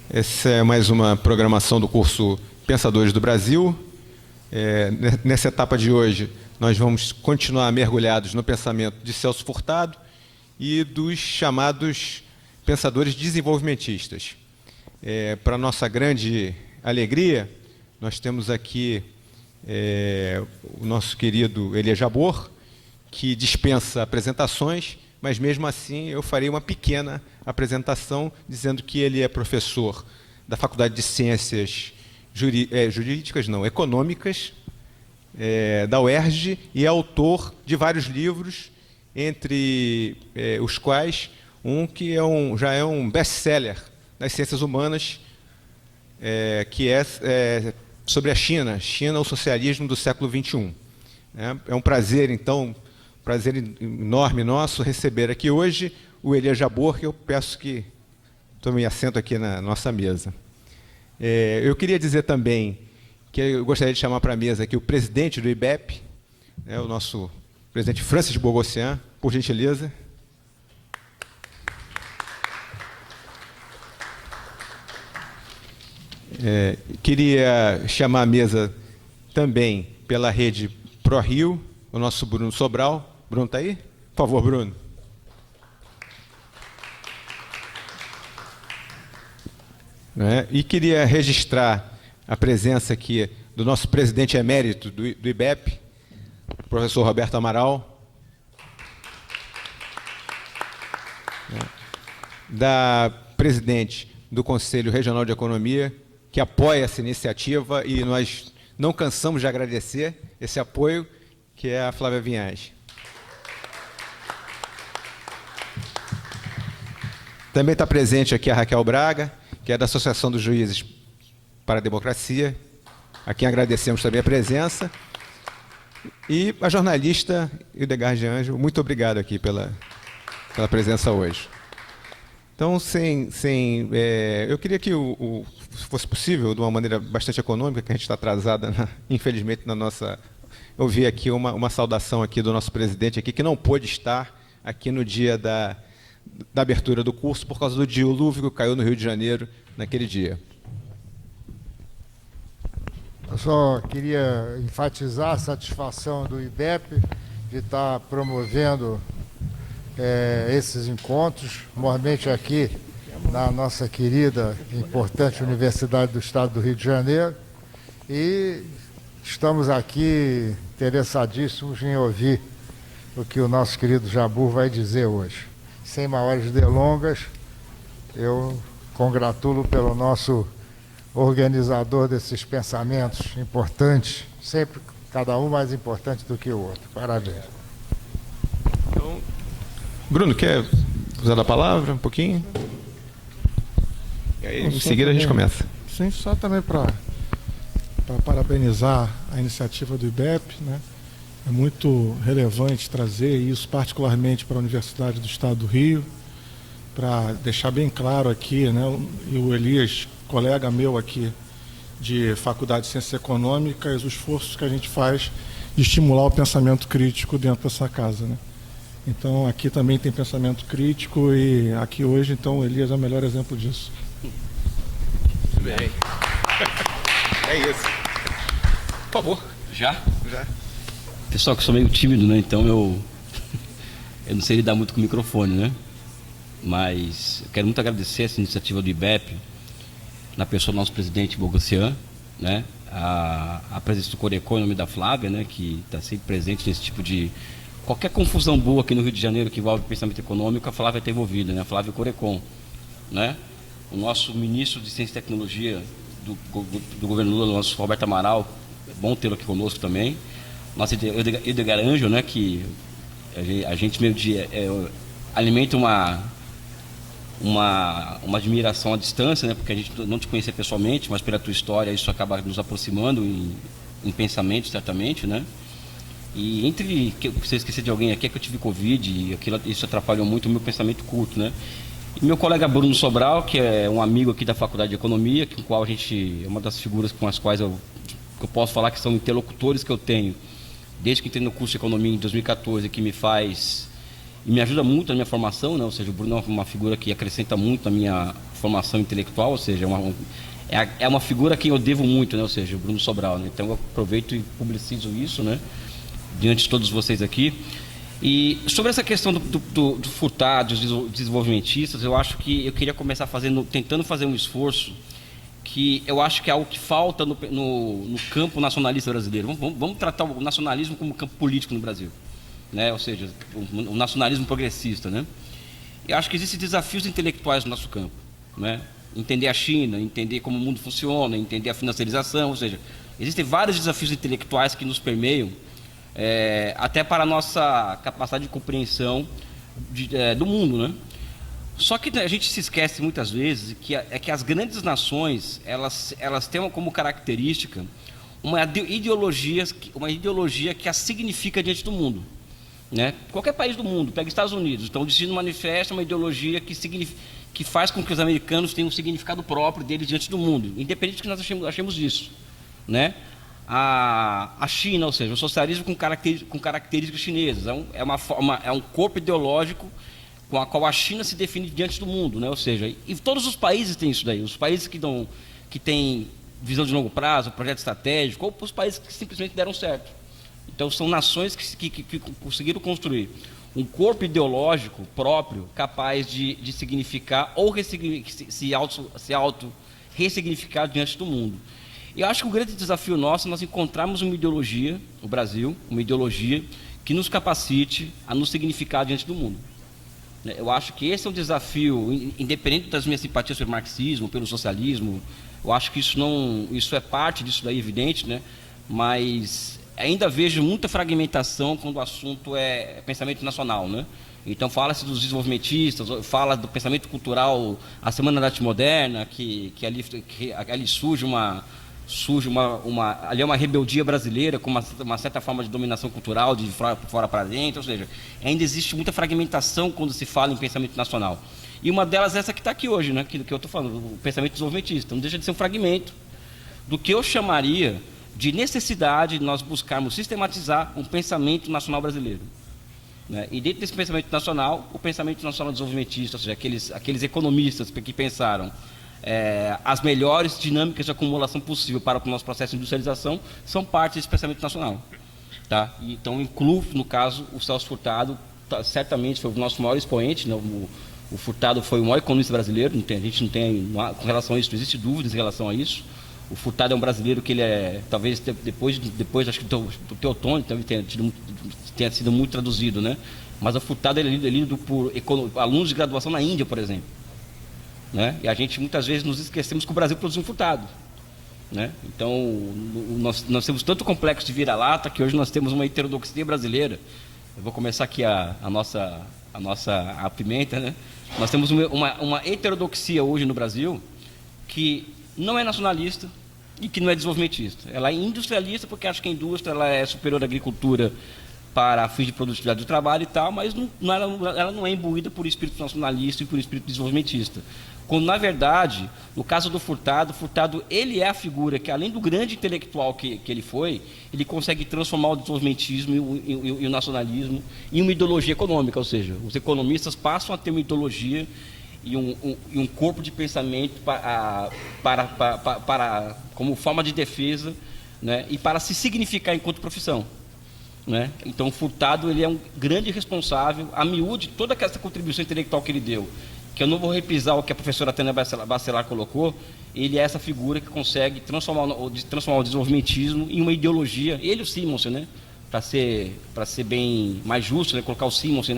Essa é mais uma programação do curso Pensadores do Brasil. Nessa etapa de hoje, nós vamos continuar mergulhados no pensamento de Celso Furtado e dos chamados pensadores desenvolvimentistas. Para nossa grande alegria, nós temos aqui o nosso querido Elias Jabbour, que dispensa apresentações, mas mesmo assim eu farei uma pequena apresentação dizendo que ele é professor da Faculdade de Ciências Econômicas, da UERJ, e é autor de vários livros, entre os quais um que já é um best-seller nas ciências humanas, que é sobre a China, o socialismo do século XXI. É um prazer, então, enorme nosso receber aqui hoje o Elias Jabbour, que eu peço que tome assento aqui na nossa mesa. Eu queria dizer também que eu gostaria de chamar para a mesa aqui o presidente do IBEP, o nosso presidente Francis Bogossian, por gentileza. Queria chamar a mesa também pela rede ProRio, o nosso Bruno Sobral. Bruno está aí? Por favor, Bruno. E queria registrar a presença aqui do nosso presidente emérito do IBEP, o professor Roberto Amaral, da presidente do Conselho Regional de Economia, que apoia essa iniciativa e nós não cansamos de agradecer esse apoio, que é a Flávia Vinhais. Também está presente aqui a Raquel Braga, que é da Associação dos Juízes para a Democracia, a quem agradecemos também a presença. E a jornalista Hildegard de Anjos, muito obrigado aqui pela presença hoje. Então, eu queria que, se fosse possível, de uma maneira bastante econômica, que a gente está atrasada, infelizmente, na nossa... Ouvir aqui uma saudação aqui do nosso presidente, aqui, que não pôde estar aqui no dia da abertura do curso, por causa do dilúvio que caiu no Rio de Janeiro naquele dia. Eu só queria enfatizar a satisfação do IBEP de estar promovendo esses encontros, mormente aqui na nossa querida e importante Universidade do Estado do Rio de Janeiro, e estamos aqui interessadíssimos em ouvir o que o nosso querido Jabbour vai dizer hoje. Sem maiores delongas, eu congratulo pelo nosso organizador desses pensamentos importantes, sempre cada um mais importante do que o outro. Parabéns. Então, Bruno, quer usar a palavra um pouquinho? E aí, em seguida, a gente começa. Sim, só também para parabenizar a iniciativa do IBEP, né? É muito relevante trazer isso, particularmente para a Universidade do Estado do Rio, para deixar bem claro aqui, né? E o Elias, colega meu aqui de Faculdade de Ciências Econômicas, os esforços que a gente faz de estimular o pensamento crítico dentro dessa casa, né? Então, aqui também tem pensamento crítico e aqui hoje, então, o Elias é o melhor exemplo disso. Muito bem. É isso. Por favor. Já? Já. Pessoal, que eu sou meio tímido, né? Então eu não sei lidar muito com o microfone, né? Mas eu quero muito agradecer essa iniciativa do IBEP, na pessoa do nosso presidente Bogossian, né? A presença do Corecon, em nome da Flávia, né? Que está sempre presente nesse tipo de... Qualquer confusão boa aqui no Rio de Janeiro que envolve pensamento econômico, a Flávia está envolvida, né? A Flávia Corecon, né? O nosso ministro de Ciência e Tecnologia do governo Lula, o nosso Roberto Amaral, é bom tê-lo aqui conosco também. Nossa Hildegard de Anjos, né, que a gente meio de alimenta uma admiração à distância, né, porque a gente não te conhecia pessoalmente, mas pela tua história isso acaba nos aproximando em pensamento, certamente, né? E se eu esquecer de alguém aqui, é que eu tive Covid e isso atrapalhou muito o meu pensamento curto, né? E meu colega Bruno Sobral, que é um amigo aqui da Faculdade de Economia, com o qual a gente é uma das figuras com as quais eu posso falar que são interlocutores que eu tenho desde que entrei no curso de Economia em 2014, que me faz e me ajuda muito na minha formação, né? Ou seja, o Bruno é uma figura que acrescenta muito na minha formação intelectual, ou seja, é uma figura a quem eu devo muito, né? Ou seja, o Bruno Sobral, né? Então eu aproveito e publicizo isso, né? Diante de todos vocês aqui. E sobre essa questão do Furtado, dos desenvolvimentistas, eu acho que eu queria começar tentando fazer um esforço que eu acho que é algo que falta no campo nacionalista brasileiro. Vamos tratar o nacionalismo como campo político no Brasil, né? Ou seja, o nacionalismo progressista, né? Eu acho que existem desafios intelectuais no nosso campo, né? Entender a China, entender como o mundo funciona, entender a financiarização, ou seja, existem vários desafios intelectuais que nos permeiam, até para a nossa capacidade de compreensão do mundo, né? Só que a gente se esquece muitas vezes que as grandes nações elas têm como característica uma ideologia que as significa diante do mundo, né? Qualquer país do mundo, pega Estados Unidos, então o Destino Manifesto é uma ideologia que faz com que os americanos tenham um significado próprio deles diante do mundo, independente do que nós achemos disso, né? A China, ou seja, o socialismo com características chinesas, é um corpo ideológico com a qual a China se define diante do mundo, né? Ou seja, e todos os países têm isso daí, os países que têm visão de longo prazo, projeto estratégico, ou os países que simplesmente deram certo. Então são nações que conseguiram construir um corpo ideológico próprio, capaz de significar ou se auto-ressignificar diante do mundo. E eu acho que o grande desafio nosso é nós encontrarmos uma ideologia, o Brasil, uma ideologia que nos capacite a nos significar diante do mundo. Eu acho que esse é um desafio, independente das minhas simpatias pelo marxismo, pelo socialismo. Eu acho que isso é parte disso daí, evidente, né? Mas ainda vejo muita fragmentação quando o assunto é pensamento nacional, né? Então fala-se dos desenvolvimentistas, fala do pensamento cultural, a Semana da Arte Moderna, que ali surge ali é uma rebeldia brasileira com uma certa forma de dominação cultural de fora para dentro, ou seja, ainda existe muita fragmentação quando se fala em pensamento nacional. E uma delas é essa que está aqui hoje, né, que eu estou falando, o pensamento desenvolvimentista. Não deixa de ser um fragmento do que eu chamaria de necessidade de nós buscarmos sistematizar um pensamento nacional brasileiro, né? E dentro desse pensamento nacional, o pensamento nacional desenvolvimentista, ou seja, aqueles economistas que pensaram as melhores dinâmicas de acumulação possível para o nosso processo de industrialização, são parte desse pensamento nacional, tá? Então incluo, no caso, o Celso Furtado, certamente foi o nosso maior expoente, né? O Furtado foi o maior economista brasileiro, a gente não tem, com relação a isso, não existe dúvidas em relação a isso. O Furtado é um brasileiro que ele talvez depois acho que do Teotônio tenha sido muito traduzido, né? Mas o Furtado ele é lido por alunos de graduação na Índia, por exemplo, né? E a gente muitas vezes nos esquecemos que o Brasil produziu um Furtado, né? Então nós temos tanto complexo de vira-lata que hoje nós temos uma heterodoxia brasileira. Eu vou começar aqui a pimenta, né? Nós temos uma heterodoxia hoje no Brasil que não é nacionalista e que não é desenvolvimentista. Ela é industrialista porque acha que a indústria ela é superior à agricultura para fins de produtividade do trabalho e tal, mas ela não é imbuída por espírito nacionalista e por espírito desenvolvimentista. Quando, na verdade, no caso do Furtado, ele é a figura que, além do grande intelectual que ele foi, ele consegue transformar o desenvolvimentismo e o nacionalismo em uma ideologia econômica, ou seja, os economistas passam a ter uma ideologia e um corpo de pensamento como forma de defesa, né, e para se significar enquanto profissão, né? Então o Furtado ele é um grande responsável, a miúde, toda essa contribuição intelectual que ele deu, que eu não vou reprisar o que a professora Tânia Bacelar colocou, ele é essa figura que consegue transformar o desenvolvimentismo em uma ideologia, ele e o Simonsen, né, para ser bem mais justo, né, colocar o Simonsen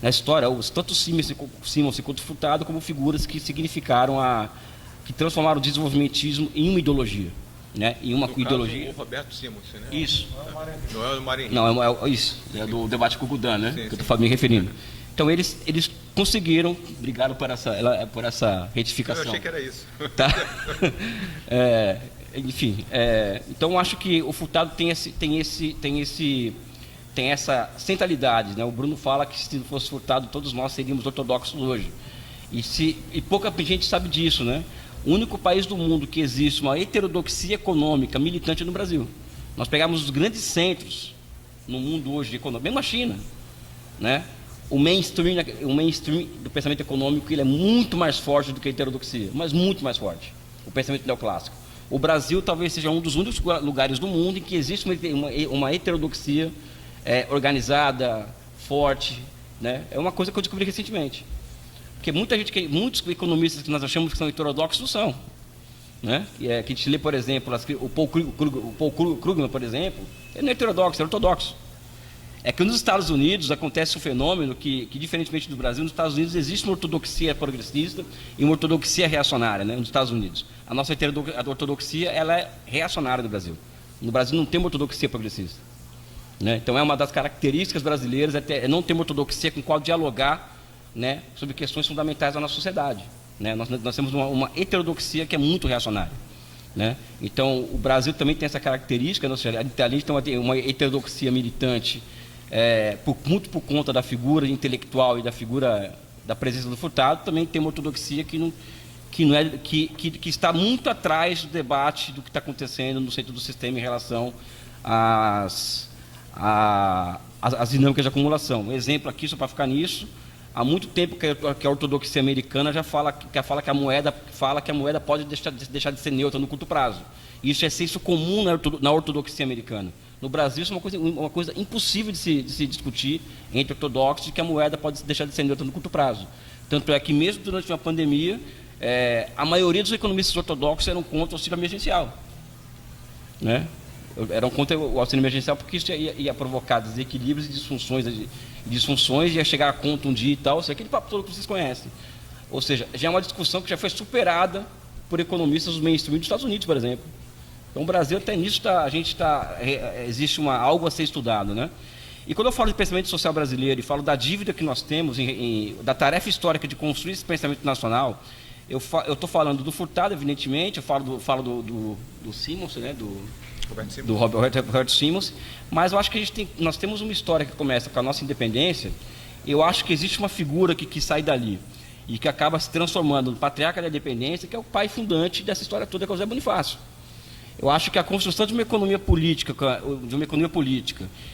na história, tanto o Simonsen quanto o Furtado como figuras que significaram que transformaram o desenvolvimentismo em uma ideologia, né? Em uma ideologia. O Roberto Simonsen, né? Isso. Não é o Marinho. Não, isso, é do debate com o Gudan, né? Sim, que eu estou me referindo. Então eles conseguiram, obrigado por essa retificação. Eu achei que era isso. Tá? Enfim, então eu acho que o Furtado tem essa centralidade, né? O Bruno fala que se não fosse Furtado, todos nós seríamos ortodoxos hoje. E pouca gente sabe disso, né? O único país do mundo que existe uma heterodoxia econômica militante é no Brasil. Nós pegamos os grandes centros no mundo hoje de economia, mesmo a China, né? o mainstream do pensamento econômico, ele é muito mais forte do que a heterodoxia, mas muito mais forte, o pensamento neoclássico. O Brasil talvez seja um dos únicos lugares do mundo em que existe uma heterodoxia organizada, forte, né? É uma coisa que eu descobri recentemente. Porque muitos economistas que nós achamos que são heterodoxos não são. Né? Que a gente lê, por exemplo, o Paul Krugman, por exemplo, ele não é heterodoxo, é ortodoxo. É que nos Estados Unidos acontece um fenômeno que diferentemente do Brasil, nos Estados Unidos existe uma ortodoxia progressista e uma ortodoxia reacionária, né, nos Estados Unidos. A nossa ortodoxia, ela é reacionária no Brasil. No Brasil não tem uma ortodoxia progressista. Né? Então é uma das características brasileiras, é não ter uma ortodoxia com qual dialogar, né, sobre questões fundamentais da nossa sociedade. Né? Nós temos uma heterodoxia que é muito reacionária. Né? Então o Brasil também tem essa característica, a gente tem uma heterodoxia militante, muito por conta da figura intelectual e da figura da presença do Furtado. Também tem uma ortodoxia que está muito atrás do debate do que está acontecendo no centro do sistema em relação às dinâmicas de acumulação. Um exemplo aqui, só para ficar nisso, há muito tempo que a ortodoxia americana já fala que a moeda pode deixar de ser neutra no curto prazo. Isso é senso comum na ortodoxia americana. No Brasil, isso é uma coisa impossível de se discutir entre ortodoxos, que a moeda pode deixar de ser neutra no curto prazo. Tanto é que, mesmo durante uma pandemia, a maioria dos economistas ortodoxos eram contra o auxílio emergencial. Né? Eram contra o auxílio emergencial porque isso ia provocar desequilíbrios e disfunções, ia chegar a conta um dia e tal, isso é aquele papo todo que vocês conhecem. Ou seja, já é uma discussão que já foi superada por economistas do mainstream dos Estados Unidos, por exemplo. Então, o Brasil, até nisso, existe algo a ser estudado. Né? E quando eu falo de pensamento social brasileiro e falo da dívida que nós temos, da tarefa histórica de construir esse pensamento nacional, eu estou falando do Furtado, evidentemente, eu falo do Simons, né? do Robert Simons, mas eu acho que nós temos uma história que começa com a nossa independência. Eu acho que existe uma figura que sai dali e que acaba se transformando no patriarca da independência, que é o pai fundante dessa história toda, que é o José Bonifácio. Eu acho que a construção de uma economia política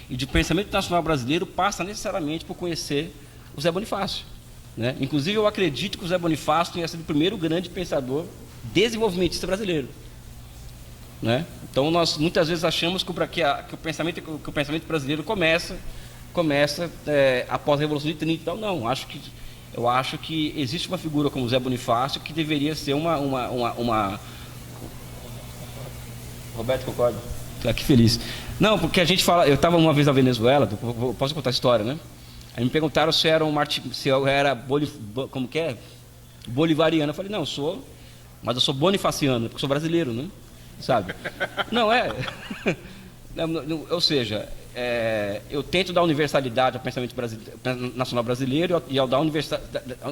e de pensamento nacional brasileiro passa necessariamente por conhecer o José Bonifácio. Né? Inclusive, eu acredito que o José Bonifácio tenha sido o primeiro grande pensador desenvolvimentista brasileiro. Né? Então, nós muitas vezes achamos que o pensamento brasileiro começa após a Revolução de 30. Então, não. Eu acho que existe uma figura como o José Bonifácio que deveria ser uma... Roberto, concorda? Que feliz. Não, porque a gente fala... Eu estava uma vez na Venezuela, posso contar a história, né? Aí me perguntaram se eu era como que é? Bolivariano. Eu falei, não, mas eu sou bonifaciano, porque sou brasileiro, né? Sabe? Não é... Ou seja, eu tento dar universalidade ao pensamento nacional brasileiro e ao dar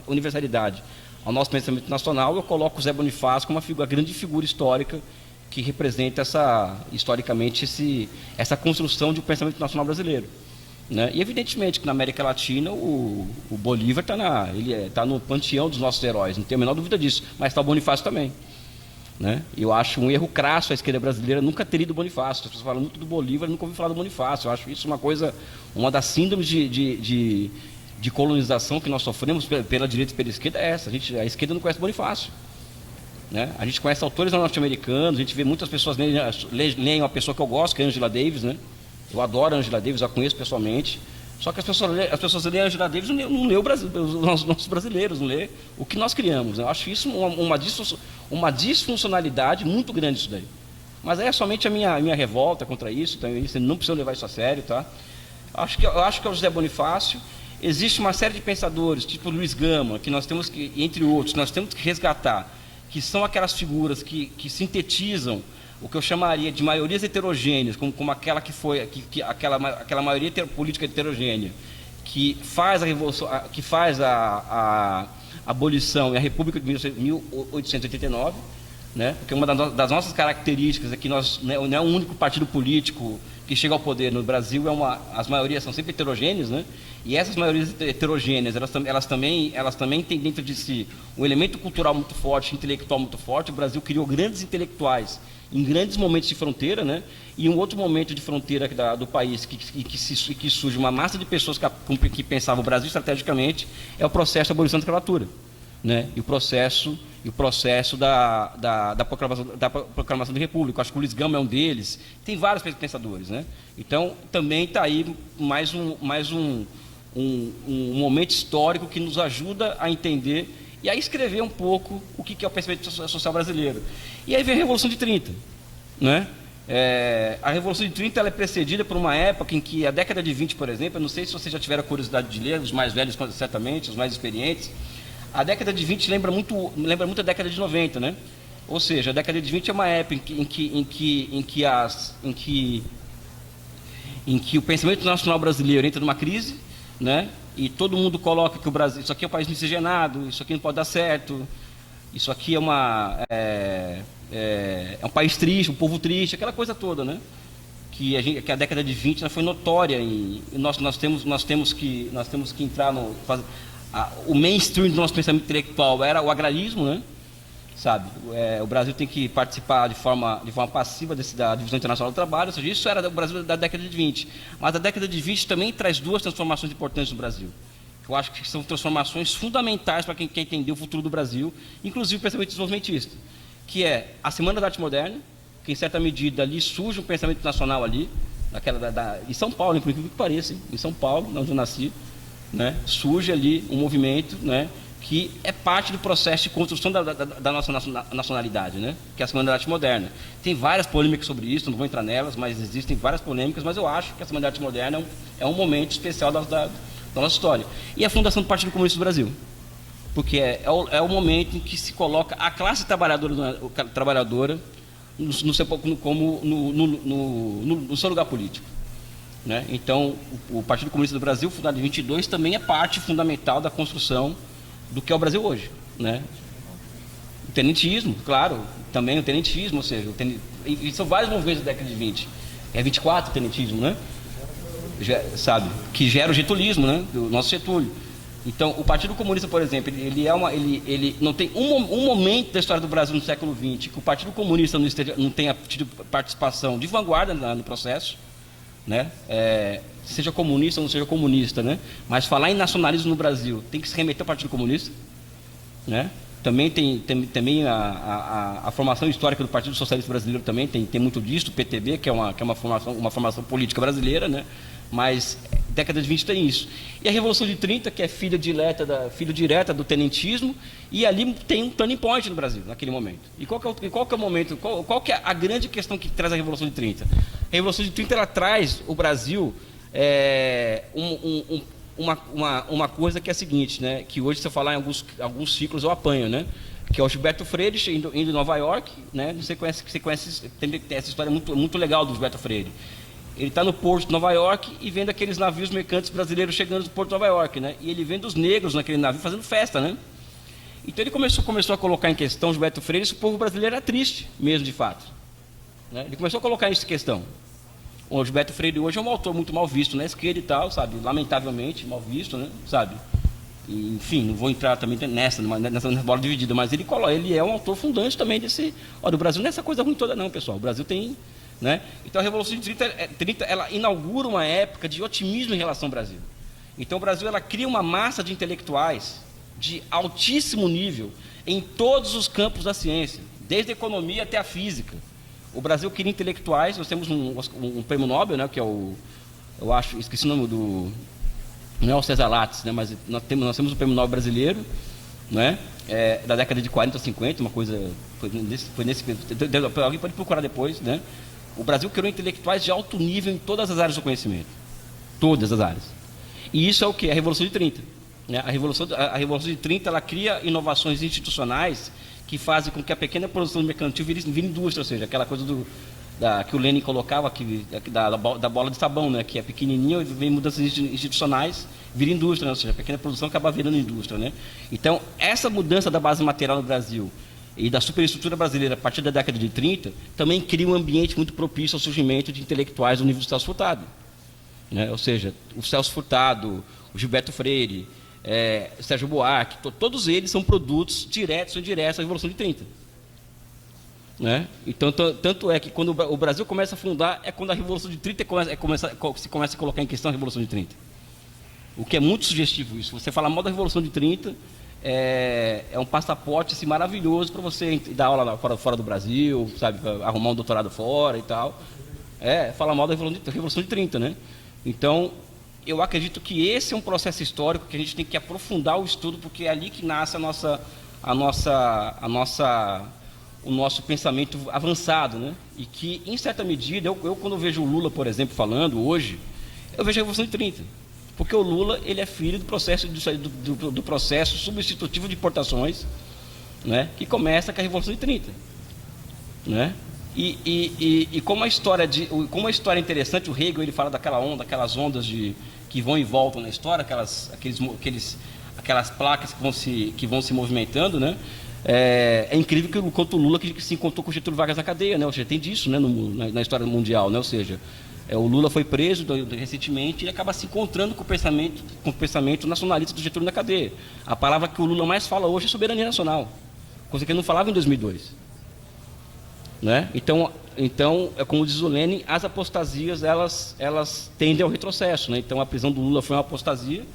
universalidade ao nosso pensamento nacional, eu coloco o Zé Bonifácio como a grande figura histórica que representa historicamente essa construção de um pensamento nacional brasileiro. Né? E evidentemente que na América Latina o Bolívar está no panteão dos nossos heróis, não tenho a menor dúvida disso, mas está o Bonifácio também. Né? Eu acho um erro crasso a esquerda brasileira nunca ter lido Bonifácio. As pessoas falam muito do Bolívar, nunca ouvi falar do Bonifácio. Eu acho isso uma das síndromes de colonização que nós sofremos pela direita e pela esquerda é essa. A esquerda não conhece Bonifácio. Né? A gente conhece autores norte-americanos, a gente vê muitas pessoas leem uma pessoa que eu gosto, que é Angela Davis, né? Eu adoro a Angela Davis, eu a conheço pessoalmente. Só que as pessoas leem a Angela Davis, não lê os nossos brasileiros, não lê o que nós criamos. Né? Eu acho isso uma disfuncionalidade muito grande isso daí. Mas é somente a minha revolta contra isso, então você não precisa levar isso a sério, tá? Eu acho que é o José Bonifácio. Existe uma série de pensadores, tipo Luiz Gama, que nós temos que, entre outros, nós temos que resgatar, que são aquelas figuras que sintetizam o que eu chamaria de maiorias heterogêneas, como aquela que foi aquela maioria política heterogênea, que faz a revolução, que faz a abolição e a República de 1889, né? Porque uma das nossas características é que nós não é um único partido político que chega ao poder. No Brasil as maiorias são sempre heterogêneas, né? E essas maiorias heterogêneas, elas também têm dentro de si um elemento cultural muito forte, intelectual muito forte. O Brasil criou grandes intelectuais em grandes momentos de fronteira, né? E um outro momento de fronteira do país que surge uma massa de pessoas que pensavam o Brasil estrategicamente é o processo de abolição da escravatura, né? E o processo da proclamação da República. Acho que o Luiz Gama é um deles. Tem vários pensadores, né? Então também está aí mais um momento histórico que nos ajuda a entender e a escrever um pouco o que é o pensamento social brasileiro. E aí vem a Revolução de 30, né? A Revolução de 30 ela é precedida por uma época em que a década de 20, por exemplo, eu não sei se vocês já tiveram a curiosidade de ler, os mais velhos certamente, os mais experientes, a década de 20 lembra muito a década de 90, né? Ou seja, a década de 20 é uma época em que o pensamento nacional brasileiro entra numa crise, né? E todo mundo coloca que o Brasil, isso aqui é um país miscigenado, isso aqui não pode dar certo, isso aqui é um país triste, um povo triste, aquela coisa toda, né? Que a década de 20 foi notória e nós temos que entrar o mainstream do nosso pensamento intelectual era o agrarismo, né? Sabe? O Brasil tem que participar de forma passiva da divisão internacional do trabalho, ou seja, isso era o Brasil da década de 20. Mas a década de 20 também traz duas transformações importantes no Brasil. Eu acho que são transformações fundamentais para quem quer entender o futuro do Brasil, inclusive o pensamento desenvolvimentista, que é a Semana da Arte Moderna, que em certa medida ali surge um pensamento nacional ali, em São Paulo, por incrível que pareça, em São Paulo, onde eu nasci, né, surge ali um movimento, né, que é parte do processo de construção da nossa nacionalidade, né, que é a Semana da Arte Moderna. Tem várias polêmicas sobre isso, não vou entrar nelas, mas existem várias polêmicas, mas eu acho que a Semana da Arte Moderna é um momento especial da nossa história. E a fundação do Partido Comunista do Brasil, porque é o momento em que se coloca a classe trabalhadora no seu lugar político, né? Então, o Partido Comunista do Brasil, fundado em 22, também é parte fundamental da construção do que é o Brasil hoje, né? O tenentismo, claro, também o tenentismo, ou seja, e são vários movimentos da década de 20. É 24 o tenentismo, né? Sabe? Que gera o getulismo, né? Do nosso Getúlio. Então, o Partido Comunista, por exemplo, ele não tem um momento da história do Brasil no século XX que o Partido Comunista não tenha tido participação de vanguarda no processo, né? Seja comunista ou não seja comunista, né? Mas falar em nacionalismo no Brasil tem que se remeter ao Partido Comunista, né? Também tem a formação histórica do Partido Socialista Brasileiro também tem muito disso, o PTB, que é uma formação política brasileira, né? Mas década de 20 tem isso. E a Revolução de 30, que é filho direta do tenentismo, e ali tem um turning point no Brasil, naquele momento. E qual que é o momento, qual que é a grande questão que traz a Revolução de 30? A Revolução de 30, ela traz o Brasil uma coisa que é a seguinte, né? Que hoje, se eu falar em alguns ciclos, eu apanho, né? Que é o Gilberto Freire indo em Nova York, né? Você conhece tem essa história muito legal do Gilberto Freire. Ele está no porto de Nova York e vendo aqueles navios mercantes brasileiros chegando do porto de Nova York, né? E ele vendo os negros naquele navio fazendo festa, né? Então ele começou a colocar em questão, Gilberto Freire, se o povo brasileiro era triste mesmo, de fato, né? Ele começou a colocar isso em questão. O Gilberto Freire hoje é um autor muito mal visto na esquerda e tal, sabe? Lamentavelmente mal visto, né? Sabe? E, enfim, não vou entrar também nessa bola dividida, mas ele é um autor fundante também desse... Olha, o Brasil não é essa coisa ruim toda não, pessoal. O Brasil tem... Né? Então a Revolução de 30 ela inaugura uma época de otimismo em relação ao Brasil. Então o Brasil ela cria uma massa de intelectuais de altíssimo nível em todos os campos da ciência, desde a economia até a física. O Brasil cria intelectuais, nós temos um prêmio Nobel, né, que é eu acho, esqueci o nome do... Não é o César Lattes, né, mas nós temos o prêmio Nobel brasileiro, né, da década de 40 ou 50, uma coisa... Foi nesse alguém pode procurar depois, né? O Brasil criou intelectuais de alto nível em todas as áreas do conhecimento. Todas as áreas. E isso é o que? A Revolução de 30. Né? A Revolução de 30 ela cria inovações institucionais que fazem com que a pequena produção mercantil vire indústria, ou seja, aquela coisa que o Lenin colocava, da bola de sabão, né? Que é pequenininha, e vem mudanças institucionais, vira indústria, né? Ou seja, a pequena produção acaba virando indústria. Né? Então, essa mudança da base material no Brasil, e da superestrutura brasileira a partir da década de 30, também cria um ambiente muito propício ao surgimento de intelectuais do nível do Celso Furtado. Né? Ou seja, o Celso Furtado, o Gilberto Freire, Sérgio Buarque, todos eles são produtos diretos ou indiretos da Revolução de 30. Né? Então, tanto é que quando o Brasil começa a fundar, é quando a Revolução de 30 se começa a colocar em questão a Revolução de 30. O que é muito sugestivo isso. Você fala mal da Revolução de 30, é um passaporte assim, maravilhoso para você dar aula lá fora do Brasil, sabe, arrumar um doutorado fora e tal. Falar mal da Revolução de 30, né? Então, eu acredito que esse é um processo histórico que a gente tem que aprofundar o estudo, porque é ali que nasce o nosso pensamento avançado, né? E que, em certa medida, eu quando eu vejo o Lula, por exemplo, falando hoje, eu vejo a Revolução de 30. Porque o Lula, ele é filho do processo substitutivo de importações, né? Que começa com a Revolução de 30. Né? E como a história é interessante, o Hegel ele fala aquelas ondas que vão e voltam na história, aquelas placas que vão se movimentando, né? É incrível que quanto o Lula que se encontrou com o Getúlio Vargas na cadeia, né? Ou seja, tem disso, né? na história mundial, né? Ou seja, o Lula foi preso recentemente e acaba se encontrando com o pensamento nacionalista do Getúlio na cadeia. A palavra que o Lula mais fala hoje é soberania nacional, coisa que ele não falava em 2002. Né? Então, como diz o Lênin, as apostasias elas tendem ao retrocesso. Né? Então, a prisão do Lula foi uma apostasia,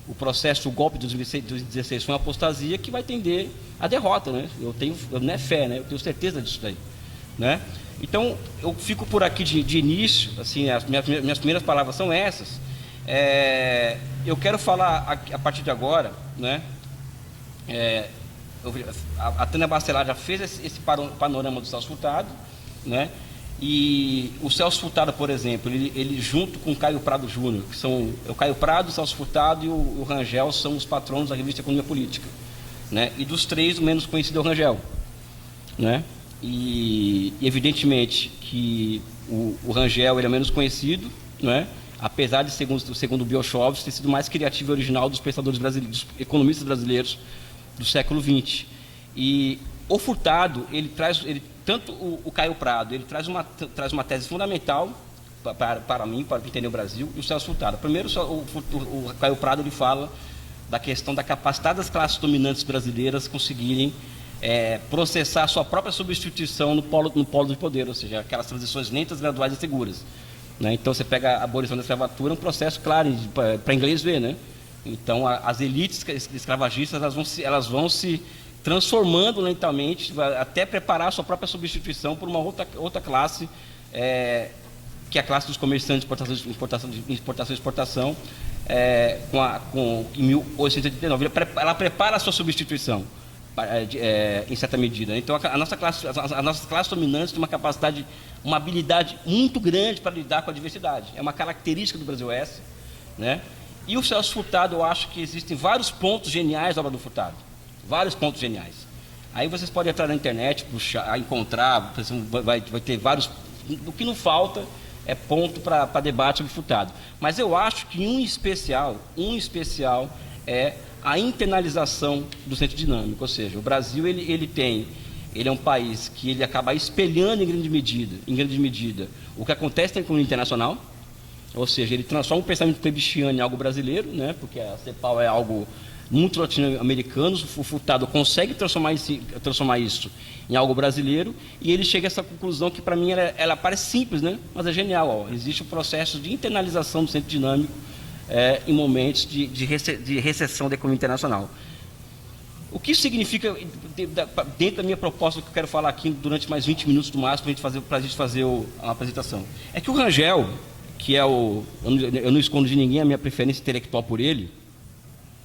o golpe de 2016 foi uma apostasia que vai tender à derrota. Né? Não é fé, né? Eu tenho certeza disso daí. Né? Então, eu fico por aqui de início, assim, as minhas primeiras palavras são essas. Eu quero falar a partir de agora, né? A Tânia Bacelar já fez esse panorama do Celso Furtado, né? E o Celso Furtado, por exemplo, ele junto com o Caio Prado Júnior, que são o Caio Prado, o Celso Furtado e o Rangel são os patronos da revista Economia Política, né? E dos três, o menos conhecido é o Rangel, né? E evidentemente que o Rangel ele é menos conhecido, né? Apesar de, segundo o Biochovs, ter sido mais criativo e original dos pensadores brasileiros, dos economistas brasileiros do século XX. E o Furtado, tanto o Caio Prado, ele traz uma tese fundamental para mim, para entender o Brasil, e o Celso Furtado. Primeiro, o Caio Prado ele fala da questão da capacidade das classes dominantes brasileiras conseguirem processar a sua própria substituição no polo de poder, ou seja, aquelas transições lentas, graduais e seguras. Né? Então, você pega a abolição da escravatura, é um processo claro para inglês ver, né? Então, as elites escravagistas elas vão se transformando lentamente até preparar a sua própria substituição por uma outra classe, que é a classe dos comerciantes de importação e exportação, em 1889. Ela prepara a sua substituição, em certa medida. Então, as nossas classes dominantes têm uma capacidade, uma habilidade muito grande para lidar com a diversidade. É uma característica do Brasil essa, né? E o Celso Furtado, eu acho que existem vários pontos geniais da obra do Furtado. Vários pontos geniais. Aí vocês podem entrar na internet, puxar, encontrar, vai ter vários. O que não falta é ponto para debate sobre Furtado. Mas eu acho que um especial é a internalização do centro dinâmico. Ou seja, o Brasil ele é um país que ele acaba espelhando em grande medida o que acontece na economia internacional. Ou seja, ele transforma o pensamento prebistiano em algo brasileiro, né? Porque a CEPAL é algo muito latino-americano, o Furtado consegue transformar isso em algo brasileiro, e ele chega a essa conclusão que, para mim, ela parece simples, né? Mas é genial. Existe um processo de internalização do centro dinâmico em momentos de recessão da economia internacional. O que isso significa, dentro da minha proposta, que eu quero falar aqui durante mais 20 minutos no máximo, para a gente fazer a apresentação, é que o Rangel, que eu não escondo de ninguém a minha preferência intelectual por ele,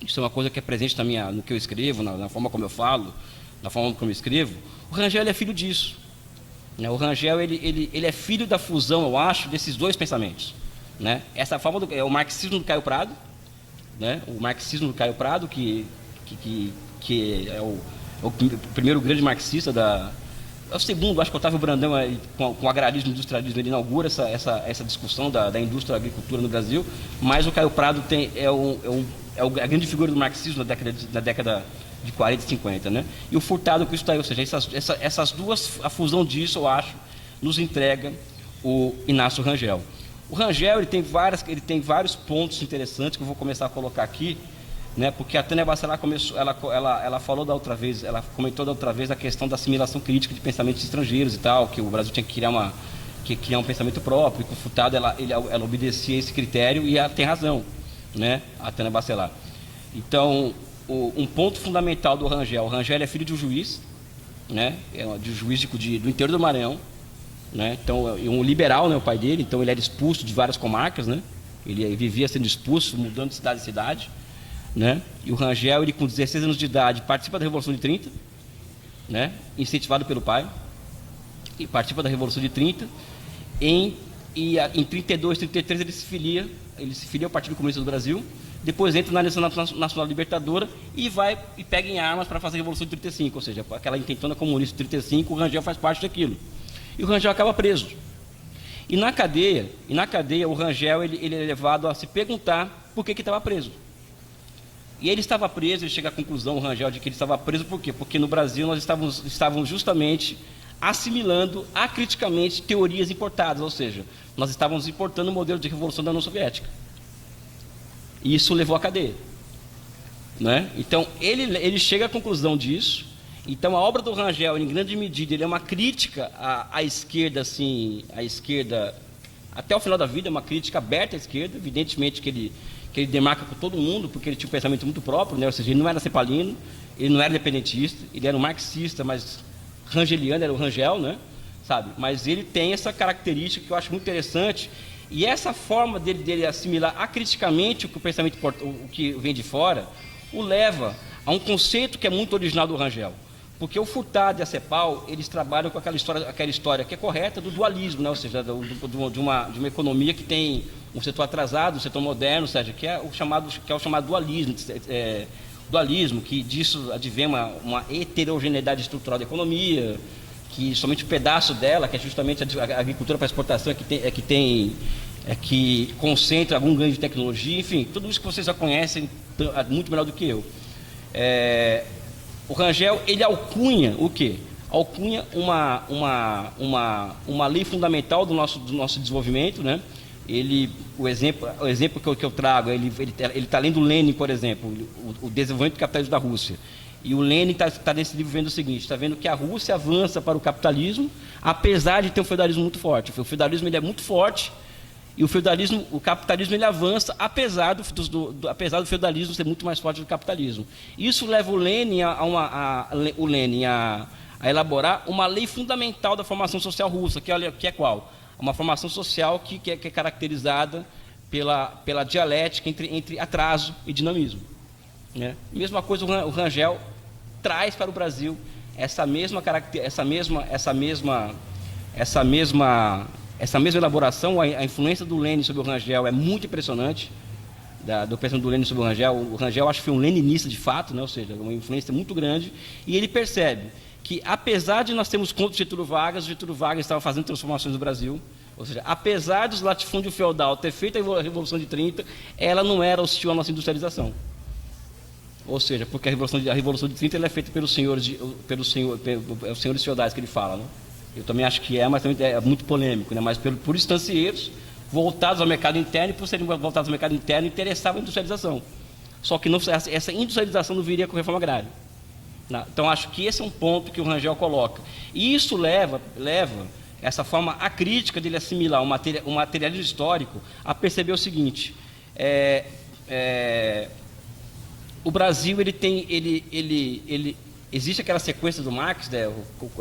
isso é uma coisa que é presente no que eu escrevo, na forma como eu falo, na forma como eu escrevo. O Rangel ele é filho disso. Né? O Rangel ele é filho da fusão, eu acho, desses dois pensamentos. Né? Essa forma é o marxismo do Caio Prado, né? O marxismo do Caio Prado, que é o primeiro grande marxista é o segundo, acho que o Otávio Brandão, com o agrarismo e industrialismo, ele inaugura essa discussão da indústria da agricultura no Brasil, mas o Caio Prado é a grande figura do marxismo na década de 40 e 50, né? E o Furtado com isso daí, ou seja, essas duas, a fusão disso, eu acho, nos entrega o Inácio Rangel. O Rangel, ele tem vários pontos interessantes que eu vou começar a colocar aqui, né? Porque a Tânia Bacelar ela falou da outra vez, ela comentou da outra vez a questão da assimilação crítica de pensamentos estrangeiros e tal, que o Brasil tinha que criar um pensamento próprio, e que o Furtado ela obedecia esse critério, e ela tem razão, né? A Tânia Bacelar. Então, um ponto fundamental do Rangel, o Rangel é filho de um juiz, né? De um juiz do interior do Maranhão, né? Então, um liberal, né, o pai dele, então ele era expulso de várias comarcas, né? Ele vivia sendo expulso, mudando de cidade em cidade, né? E o Rangel, ele com 16 anos de idade, participa da Revolução de 30, né? Incentivado pelo pai, e participa da Revolução de 30. Em 32, 33 ele se filia ao Partido Comunista do Brasil, depois entra na Aliança Nacional Libertadora e pega em armas para fazer a Revolução de 35, ou seja, aquela intentona comunista de 35, o Rangel faz parte daquilo. E o Rangel acaba preso. E na cadeia o Rangel ele é levado a se perguntar por que estava preso. E ele estava preso, ele chega à conclusão, o Rangel, de que ele estava preso por quê? Porque no Brasil nós estávamos justamente assimilando acriticamente teorias importadas, ou seja, nós estávamos importando o modelo de revolução da União Soviética. E isso levou à cadeia, né? Então, ele chega à conclusão disso. Então, a obra do Rangel, em grande medida, ele é uma crítica à esquerda, assim, à esquerda até o final da vida, é uma crítica aberta à esquerda, evidentemente que ele demarca com todo mundo, porque ele tinha um pensamento muito próprio, né? Ou seja, ele não era cepalino, ele não era independentista, ele era um marxista, mas rangeliano, era o Rangel, né? Sabe? Mas ele tem essa característica que eu acho muito interessante, e essa forma dele assimilar acriticamente o pensamento, o que vem de fora, o leva a um conceito que é muito original do Rangel. Porque o Furtado e a CEPAL, eles trabalham com aquela história que é correta do dualismo, né? Ou seja, de uma economia que tem um setor atrasado, um setor moderno, ou seja, que é o chamado dualismo, dualismo, que disso advém uma heterogeneidade estrutural da economia, que somente um pedaço dela, que é justamente a agricultura para exportação, que concentra algum ganho de tecnologia, enfim, tudo isso que vocês já conhecem muito melhor do que eu. O Rangel, ele alcunha o quê? Alcunha uma lei fundamental do nosso desenvolvimento, né? O exemplo que eu trago, ele está lendo Lenin, por exemplo, o desenvolvimento do capitalismo da Rússia. E o Lenin está nesse livro vendo o seguinte, está vendo que a Rússia avança para o capitalismo, apesar de ter um feudalismo muito forte. O feudalismo ele é muito forte, e o capitalismo ele avança, apesar do feudalismo ser muito mais forte do capitalismo. Isso leva o Lenin a elaborar uma lei fundamental da formação social russa, que é qual? Uma formação social que é caracterizada pela dialética entre atraso e dinamismo, né? Mesma coisa o Rangel traz para o Brasil essa mesma elaboração. A influência do Lenin sobre o Rangel é muito impressionante, do pensamento do Lenin sobre o Rangel. O Rangel acho que foi um leninista de fato, né? Ou seja, uma influência muito grande, e ele percebe que, apesar de nós termos contra o Getúlio Vargas estava fazendo transformações no Brasil, ou seja, apesar dos latifúndios feudal ter feito a Revolução de 30, ela não era hostil à nossa industrialização. Ou seja, porque a Revolução de 30 ela é feita pelos senhores feudais que ele fala, né? Eu também acho que mas também é muito polêmico, né? Mas por estancieiros voltados ao mercado interno, e por serem voltados ao mercado interno, interessavam a industrialização. Só que essa industrialização não viria com a reforma agrária. Então, acho que esse é um ponto que o Rangel coloca. E isso leva essa forma acrítica dele assimilar o materialismo histórico a perceber o seguinte: o Brasil existe aquela sequência do Marx, né,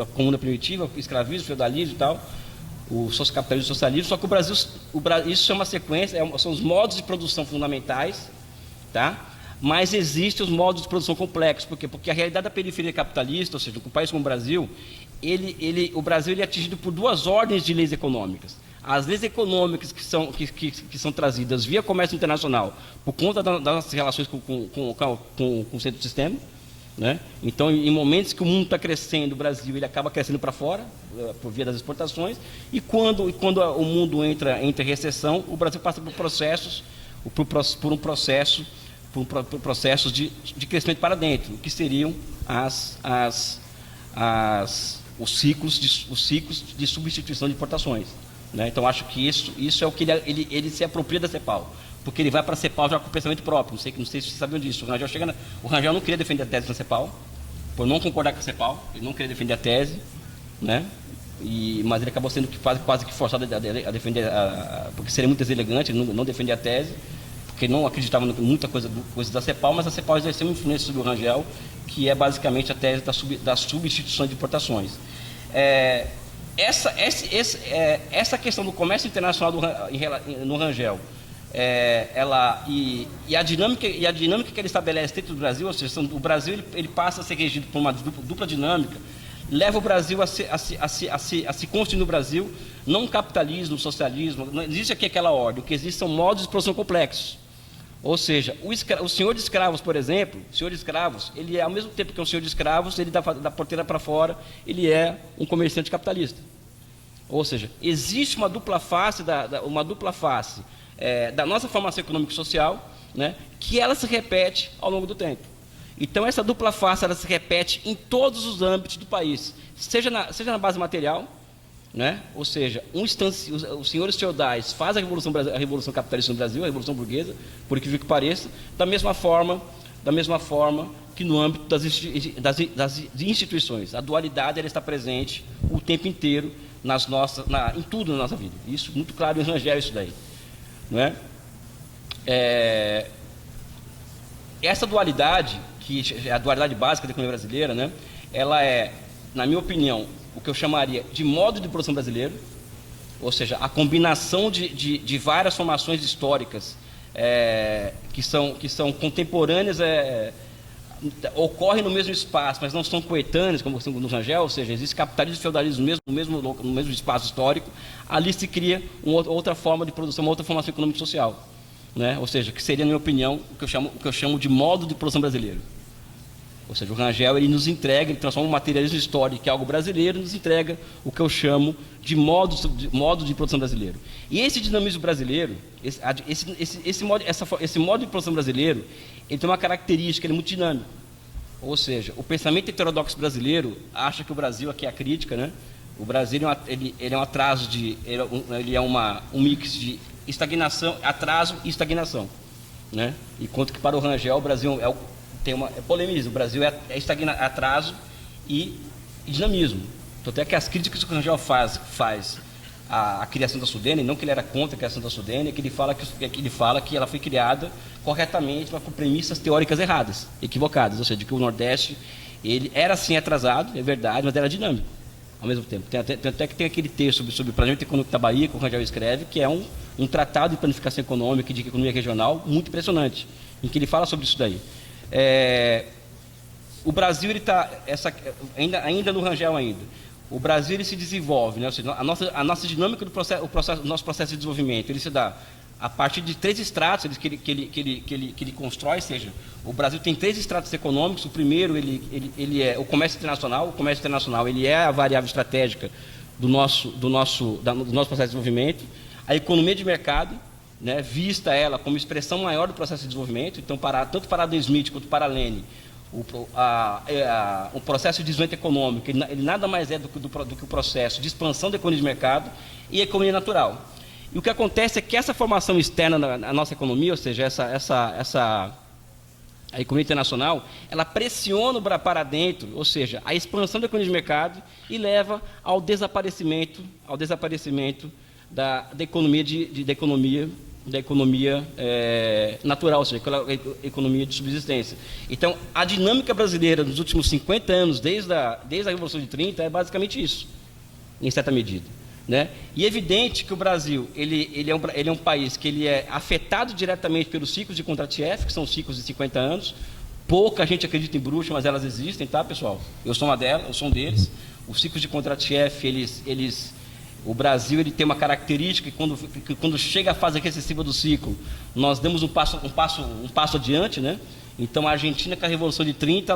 a comuna primitiva, o escravismo, o feudalismo e tal, o sociocapitalismo e o socialismo, só que o Brasil isso chama sequência, são os modos de produção fundamentais, tá? Mas existem os modos de produção complexos. Por quê? Porque a realidade da periferia capitalista, ou seja, um país como o Brasil, o Brasil é atingido por duas ordens de leis econômicas. As leis econômicas que são trazidas via comércio internacional por conta das nossas relações com o centro do sistema, né? Então, em momentos que o mundo está crescendo, o Brasil ele acaba crescendo para fora, por via das exportações, e quando o mundo entra em recessão, o Brasil passa por um processo por processos de crescimento para dentro, que seriam os ciclos de substituição de importações, né? Então, acho que isso é o que ele se apropria da CEPAL, porque ele vai para a CEPAL já com pensamento próprio. Não sei se vocês sabiam disso. O Rangel não queria defender a tese da CEPAL, por não concordar com a CEPAL, ele não queria defender a tese, né? Mas ele acabou sendo quase que forçado a defender, porque seria muito deselegante não defender a tese, porque não acreditava em muita coisa da CEPAL, mas a CEPAL exerceu uma influência sobre o Rangel, que é basicamente a tese da substituição de importações. Essa questão do comércio internacional no Rangel, e a dinâmica que ele estabelece dentro do Brasil, ou seja, o Brasil ele passa a ser regido por uma dupla dinâmica, leva o Brasil a se construir no Brasil, não capitalismo, socialismo. Não existe aqui aquela ordem. O que existe são modos de produção complexos. Ou seja, o senhor de escravos, por exemplo, ele é, ao mesmo tempo que é um senhor de escravos, ele da porteira para fora, ele é um comerciante capitalista. Ou seja, existe uma dupla face da nossa formação econômica e social, né, que ela se repete ao longo do tempo. Então, essa dupla face ela se repete em todos os âmbitos do país, seja na base material, né? Ou seja, os senhores feudais fazem a revolução capitalista no Brasil, a revolução burguesa, por incrível que pareça, da mesma forma que no âmbito das instituições. A dualidade ela está presente o tempo inteiro em tudo na nossa vida. Isso muito claro em Rangel, isso daí, não é? Essa dualidade, que é a dualidade básica da economia brasileira, né? Ela é, na minha opinião, o que eu chamaria de modo de produção brasileiro, ou seja, a combinação de várias formações históricas que são contemporâneas, ocorrem no mesmo espaço, mas não são coetâneas, como no Rangel, ou seja, existe capitalismo e feudalismo no mesmo espaço histórico. Ali se cria outra forma de produção, uma outra formação econômica e social, né? Ou seja, que seria, na minha opinião, o que eu chamo de modo de produção brasileiro. Ou seja, o Rangel ele nos entrega, ele transforma o materialismo histórico, que é algo brasileiro, e nos entrega o que eu chamo de modo de produção brasileiro. E esse dinamismo brasileiro, esse modo de produção brasileiro, ele tem uma característica, ele é muito dinâmico. Ou seja, o pensamento heterodoxo brasileiro acha que o Brasil, aqui é a crítica, né? O Brasil ele é um atraso ele é um mix de estagnação, atraso e estagnação, né? Enquanto que para o Rangel o Brasil tem polemismo. O Brasil é atraso e dinamismo. Tanto é que as críticas que o Rangel faz à criação da Sudene, não que ele era contra a criação da Sudene, é que ele fala que ela foi criada corretamente, mas com premissas teóricas erradas, equivocadas. Ou seja, de que o Nordeste ele era sim atrasado, é verdade, mas era dinâmico ao mesmo tempo. Tanto é que tem aquele texto sobre o planejamento econômico da Bahia, que o Rangel escreve, que é um tratado de planificação econômica e de economia regional muito impressionante, em que ele fala sobre isso daí. O Brasil ele está ainda no Rangel ainda. O Brasil ele se desenvolve, né? Ou seja, a nossa dinâmica do nosso processo de desenvolvimento ele se dá a partir de 3 estratos que ele constrói. Ou seja, o Brasil tem 3 estratos econômicos. O primeiro ele é o comércio internacional. O comércio internacional ele é a variável estratégica do nosso processo de desenvolvimento. A economia de mercado, né, vista ela como expressão maior do processo de desenvolvimento. Então, tanto para Adam Smith quanto para Lênin, o processo de desenvolvimento econômico ele nada mais é do que o processo de expansão da economia de mercado e economia natural. E o que acontece é que essa formação externa na nossa economia, ou seja, a economia internacional, ela pressiona para dentro, ou seja, a expansão da economia de mercado e leva ao desaparecimento da economia natural, ou seja, aquela economia de subsistência. Então, a dinâmica brasileira nos últimos 50 anos, desde a Revolução de 30, é basicamente isso, em certa medida, né? E é evidente que o Brasil ele é um país que ele é afetado diretamente pelos ciclos de Kondratiev, que são ciclos de 50 anos. Pouca gente acredita em bruxa, mas elas existem, tá, pessoal? Eu sou um deles. Os ciclos de Kondratiev, o Brasil ele tem uma característica que quando chega a fase recessiva do ciclo, nós damos um passo adiante, né? Então a Argentina, com a Revolução de 30,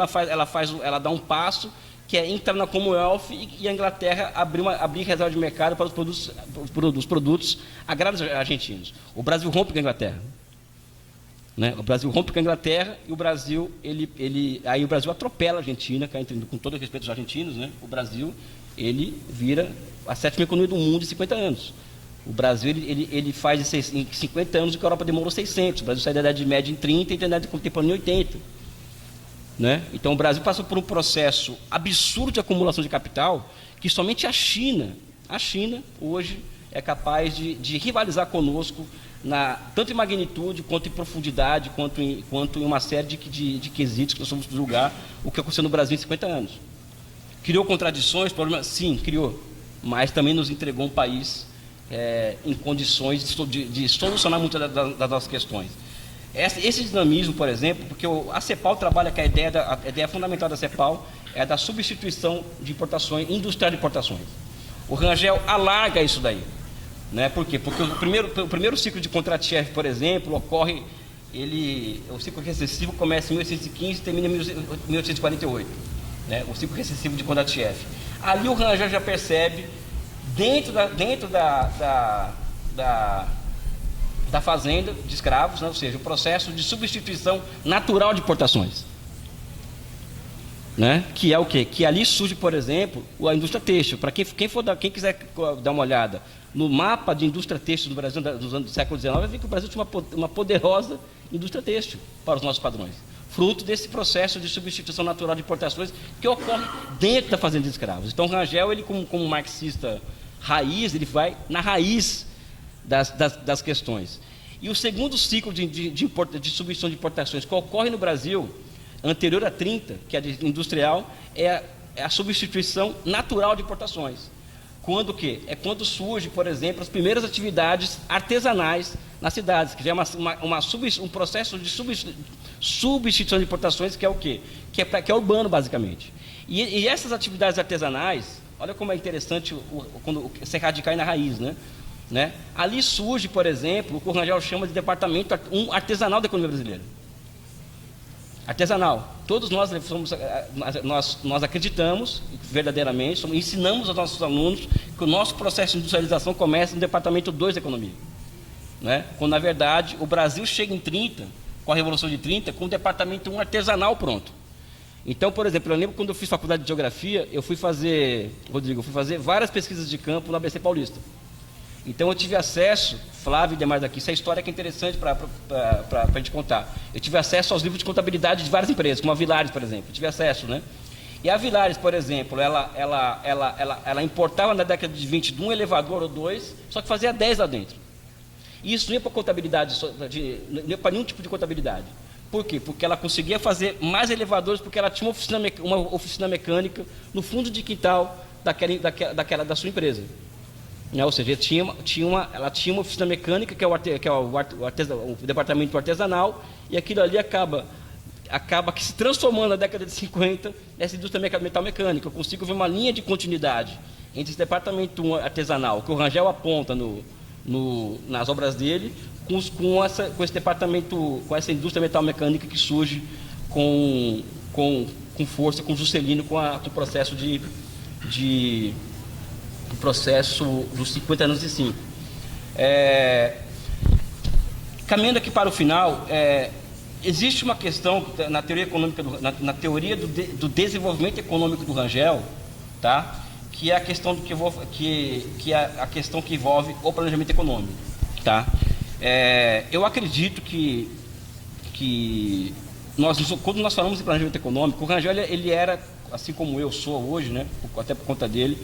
ela dá um passo que é entrar na Commonwealth e a Inglaterra abrir reserva de mercado para os produtos agrários argentinos. O Brasil rompe com a Inglaterra, né? O Brasil rompe com a Inglaterra e o Brasil, aí o Brasil atropela a Argentina, com todo o respeito aos argentinos, né? O Brasil, ele vira a 7ª economia do mundo em 50 anos. O Brasil, ele faz em 50 anos o que a Europa demorou 600. O Brasil sai da Idade Média em 30 e da Idade Contemporânea em 80. Né? Então, o Brasil passou por um processo absurdo de acumulação de capital que somente a China hoje é capaz de rivalizar conosco, tanto em magnitude, quanto em profundidade, quanto em uma série de quesitos que nós vamos julgar o que aconteceu no Brasil em 50 anos. Criou contradições, problemas? Sim, criou. Mas também nos entregou um país em condições de solucionar muitas das nossas questões. Esse dinamismo, por exemplo, porque a CEPAL trabalha com a ideia fundamental da CEPAL é a da substituição de importações, industrial de importações. O Rangel alarga isso daí. Né? Por quê? Porque o primeiro ciclo de contrato-chefe, por exemplo, ocorre, o ciclo recessivo começa em 1815 e termina em 1848. Né? O ciclo recessivo de contrato-chefe. Ali o Rangel já percebe, dentro da fazenda de escravos, né? Ou seja, o processo de substituição natural de importações. Né? Que é o quê? Que ali surge, por exemplo, a indústria têxtil. Para quem quiser dar uma olhada no mapa de indústria têxtil do Brasil dos anos do século XIX, vai ver que o Brasil tinha uma poderosa indústria têxtil para os nossos padrões, fruto desse processo de substituição natural de importações que ocorre dentro da fazenda de escravos. Então, o Rangel, ele como marxista raiz, ele vai na raiz das questões. E o segundo ciclo de substituição de importações que ocorre no Brasil, anterior a 30, que é a industrial, é a substituição natural de importações. Quando o quê? É quando surge, por exemplo, as primeiras atividades artesanais nas cidades, que já é um processo de substituição de importações, que é o quê? Que é urbano, basicamente. E essas atividades artesanais, olha como é interessante quando se radicar na raiz, né? Ali surge, por exemplo, o que o Rangel chama de departamento artesanal da economia brasileira. Artesanal. Todos nós acreditamos, verdadeiramente, ensinamos aos nossos alunos que o nosso processo de industrialização começa no departamento 2 da economia. Né? Quando, na verdade, o Brasil chega em 30, com a Revolução de 30, com o departamento 1 artesanal pronto. Então, por exemplo, eu lembro quando eu fiz faculdade de Geografia, eu fui fazer várias pesquisas de campo no ABC Paulista. Então eu tive acesso, Flávio e demais daqui, essa história que é interessante para a gente contar. Eu tive acesso aos livros de contabilidade de várias empresas, como a Villares, por exemplo. Eu tive acesso, né? E a Villares, por exemplo, ela importava na década de 20 um elevador ou dois, só que fazia 10 lá dentro. E isso não ia para contabilidade, não ia para nenhum tipo de contabilidade. Por quê? Porque ela conseguia fazer mais elevadores, porque ela tinha uma oficina mecânica no fundo de quintal da sua empresa. Ou seja, ela tinha uma oficina mecânica, que é o departamento artesanal, e aquilo ali acaba que se transformando na década de 50 nessa indústria metal mecânica. Eu consigo ver uma linha de continuidade entre esse departamento artesanal, que o Rangel aponta nas obras dele, com esse departamento, com essa indústria metal mecânica que surge com força, com Juscelino, com o processo o processo dos 50 anos e 5. Caminhando aqui para o final, existe uma questão na teoria econômica, na teoria do desenvolvimento econômico do Rangel, tá? Que é a questão a questão que envolve o planejamento econômico, tá? Eu acredito que quando nós falamos de planejamento econômico, o Rangel ele era, assim como eu sou hoje, né? Até por conta dele.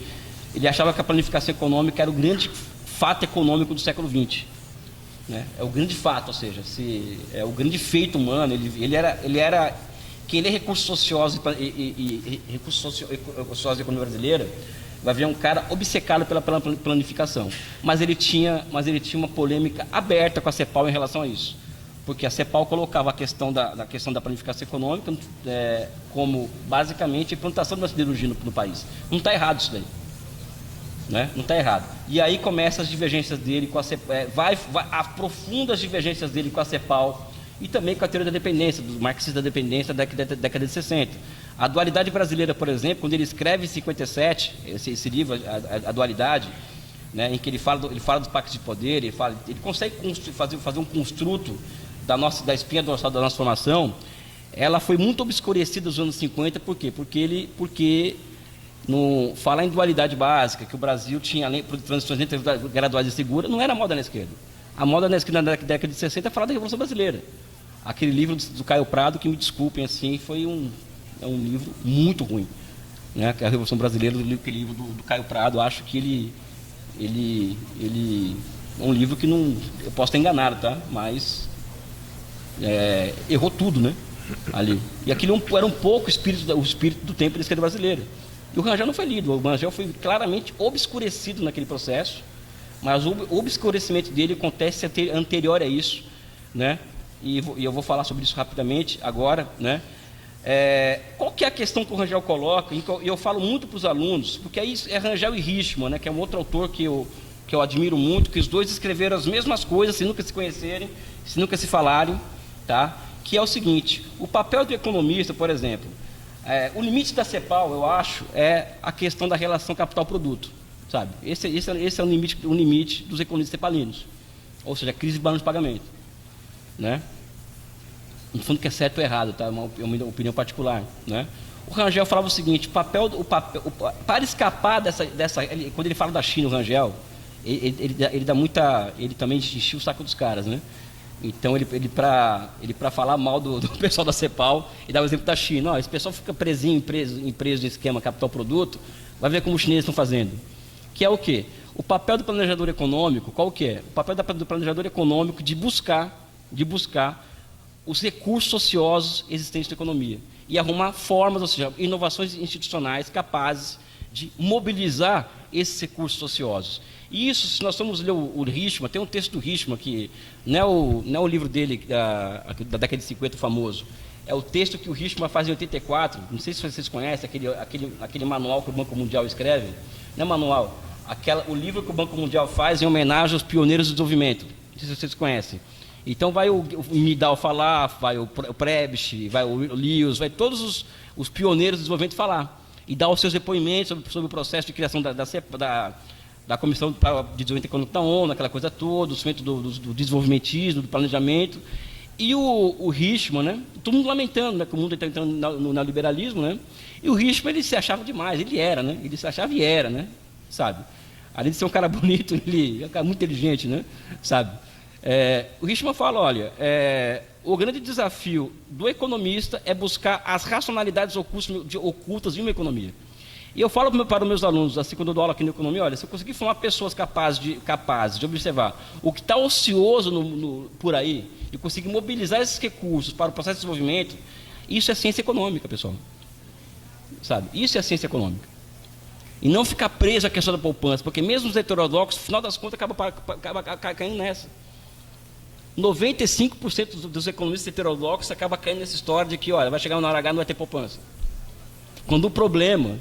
Ele achava que a planificação econômica era o grande fato econômico do século XX. Né? É o grande fato, ou seja, é o grande feito humano. Ele era quem lê recursos ociosos e recursos ociosos da economia brasileira, vai ver um cara obcecado pela planificação. Mas ele tinha uma polêmica aberta com a CEPAL em relação a isso. Porque a CEPAL colocava a questão da planificação econômica como, basicamente, a implantação da siderurgia no país. Não está errado isso daí. Né? Não está errado. E aí começam as divergências dele com a CEPAL, aprofunda as divergências dele com a CEPAL e também com a teoria da dependência, do marxismo da dependência da década de 60. A dualidade brasileira, por exemplo, quando ele escreve em 57, esse livro, a dualidade, né, em que ele fala dos pactos de poder, ele consegue fazer um construto da espinha dorsal da nossa formação, ela foi muito obscurecida nos anos 50, por quê? Porque no falar em dualidade básica, que o Brasil tinha, além de transições graduais e seguras, não era moda na esquerda. A moda na esquerda na década de 60 é falar da Revolução Brasileira. Aquele livro do Caio Prado, que me desculpem, assim, foi um livro muito ruim, né? Que é a Revolução Brasileira, aquele livro do Caio Prado, eu acho que ele é um livro que não, eu posso estar enganado, tá? Mas errou tudo, né? Ali. E aquilo era um pouco o espírito do tempo da esquerda brasileira. E o Rangel não foi lido, o Rangel foi claramente obscurecido naquele processo, mas o obscurecimento dele acontece anterior a isso, né? E eu vou falar sobre isso rapidamente agora, né? Qual que é a questão que o Rangel coloca, e eu falo muito para os alunos, porque aí é Rangel e Richman, né? Que é um outro autor que eu admiro muito, que os dois escreveram as mesmas coisas, se nunca se conhecerem, se nunca se falarem, tá? Que é o seguinte: o papel do economista, por exemplo, o limite da CEPAL, eu acho, é a questão da relação capital-produto, sabe? Esse é o limite dos economistas cepalinos, ou seja, a crise de balanço de pagamento, né? No fundo, que é certo ou errado, tá? É uma opinião particular, né? O Rangel falava o seguinte: para escapar dessa quando ele fala da China, o Rangel, ele também enchia o saco dos caras, né? Então, ele para falar mal do pessoal da CEPAL, ele dá o exemplo da China. Ó, esse pessoal fica preso no esquema capital-produto, vai ver como os chineses estão fazendo. Que é o quê? O papel do planejador econômico, qual que é? O papel do planejador econômico de buscar os recursos ociosos existentes na economia e arrumar formas, ou seja, inovações institucionais capazes de mobilizar esses recursos ociosos. E isso, se nós formos ler o Richman, tem um texto do Richman que não é o livro dele da década de 50 famoso, é o texto que o Richman faz em 84, não sei se vocês conhecem, aquele manual que o Banco Mundial escreve, não é manual, o livro que o Banco Mundial faz em homenagem aos pioneiros do desenvolvimento, não sei se vocês conhecem. Então vai o Nidal falar, vai o Prebisch, vai o Lewis, vai todos os pioneiros do desenvolvimento falar e dar os seus depoimentos sobre o processo de criação da Comissão de Desenvolvimento Econômico da ONU, aquela coisa toda, o centro do desenvolvimentismo, do planejamento. E o Richman, né? Todo mundo lamentando, né, que o mundo está entrando no neoliberalismo, né? E o Richman, ele se achava demais, ele era, né? Ele se achava e era, né? Sabe? Além de ser um cara bonito, ele é um cara muito inteligente, né? Sabe? O Richman fala, olha, o grande desafio do economista é buscar as racionalidades ocultas de uma economia. E eu falo para os meus alunos, assim, quando eu dou aula aqui na economia, olha, se eu conseguir formar pessoas capazes de observar o que está ocioso por aí, e conseguir mobilizar esses recursos para o processo de desenvolvimento, isso é ciência econômica, pessoal. Sabe? Isso é ciência econômica. E não ficar preso à questão da poupança, porque mesmo os heterodoxos, no final das contas, acaba caindo nessa. 95% dos economistas heterodoxos acaba caindo nessa história de que, olha, vai chegar uma hora H, não vai ter poupança. Quando o problema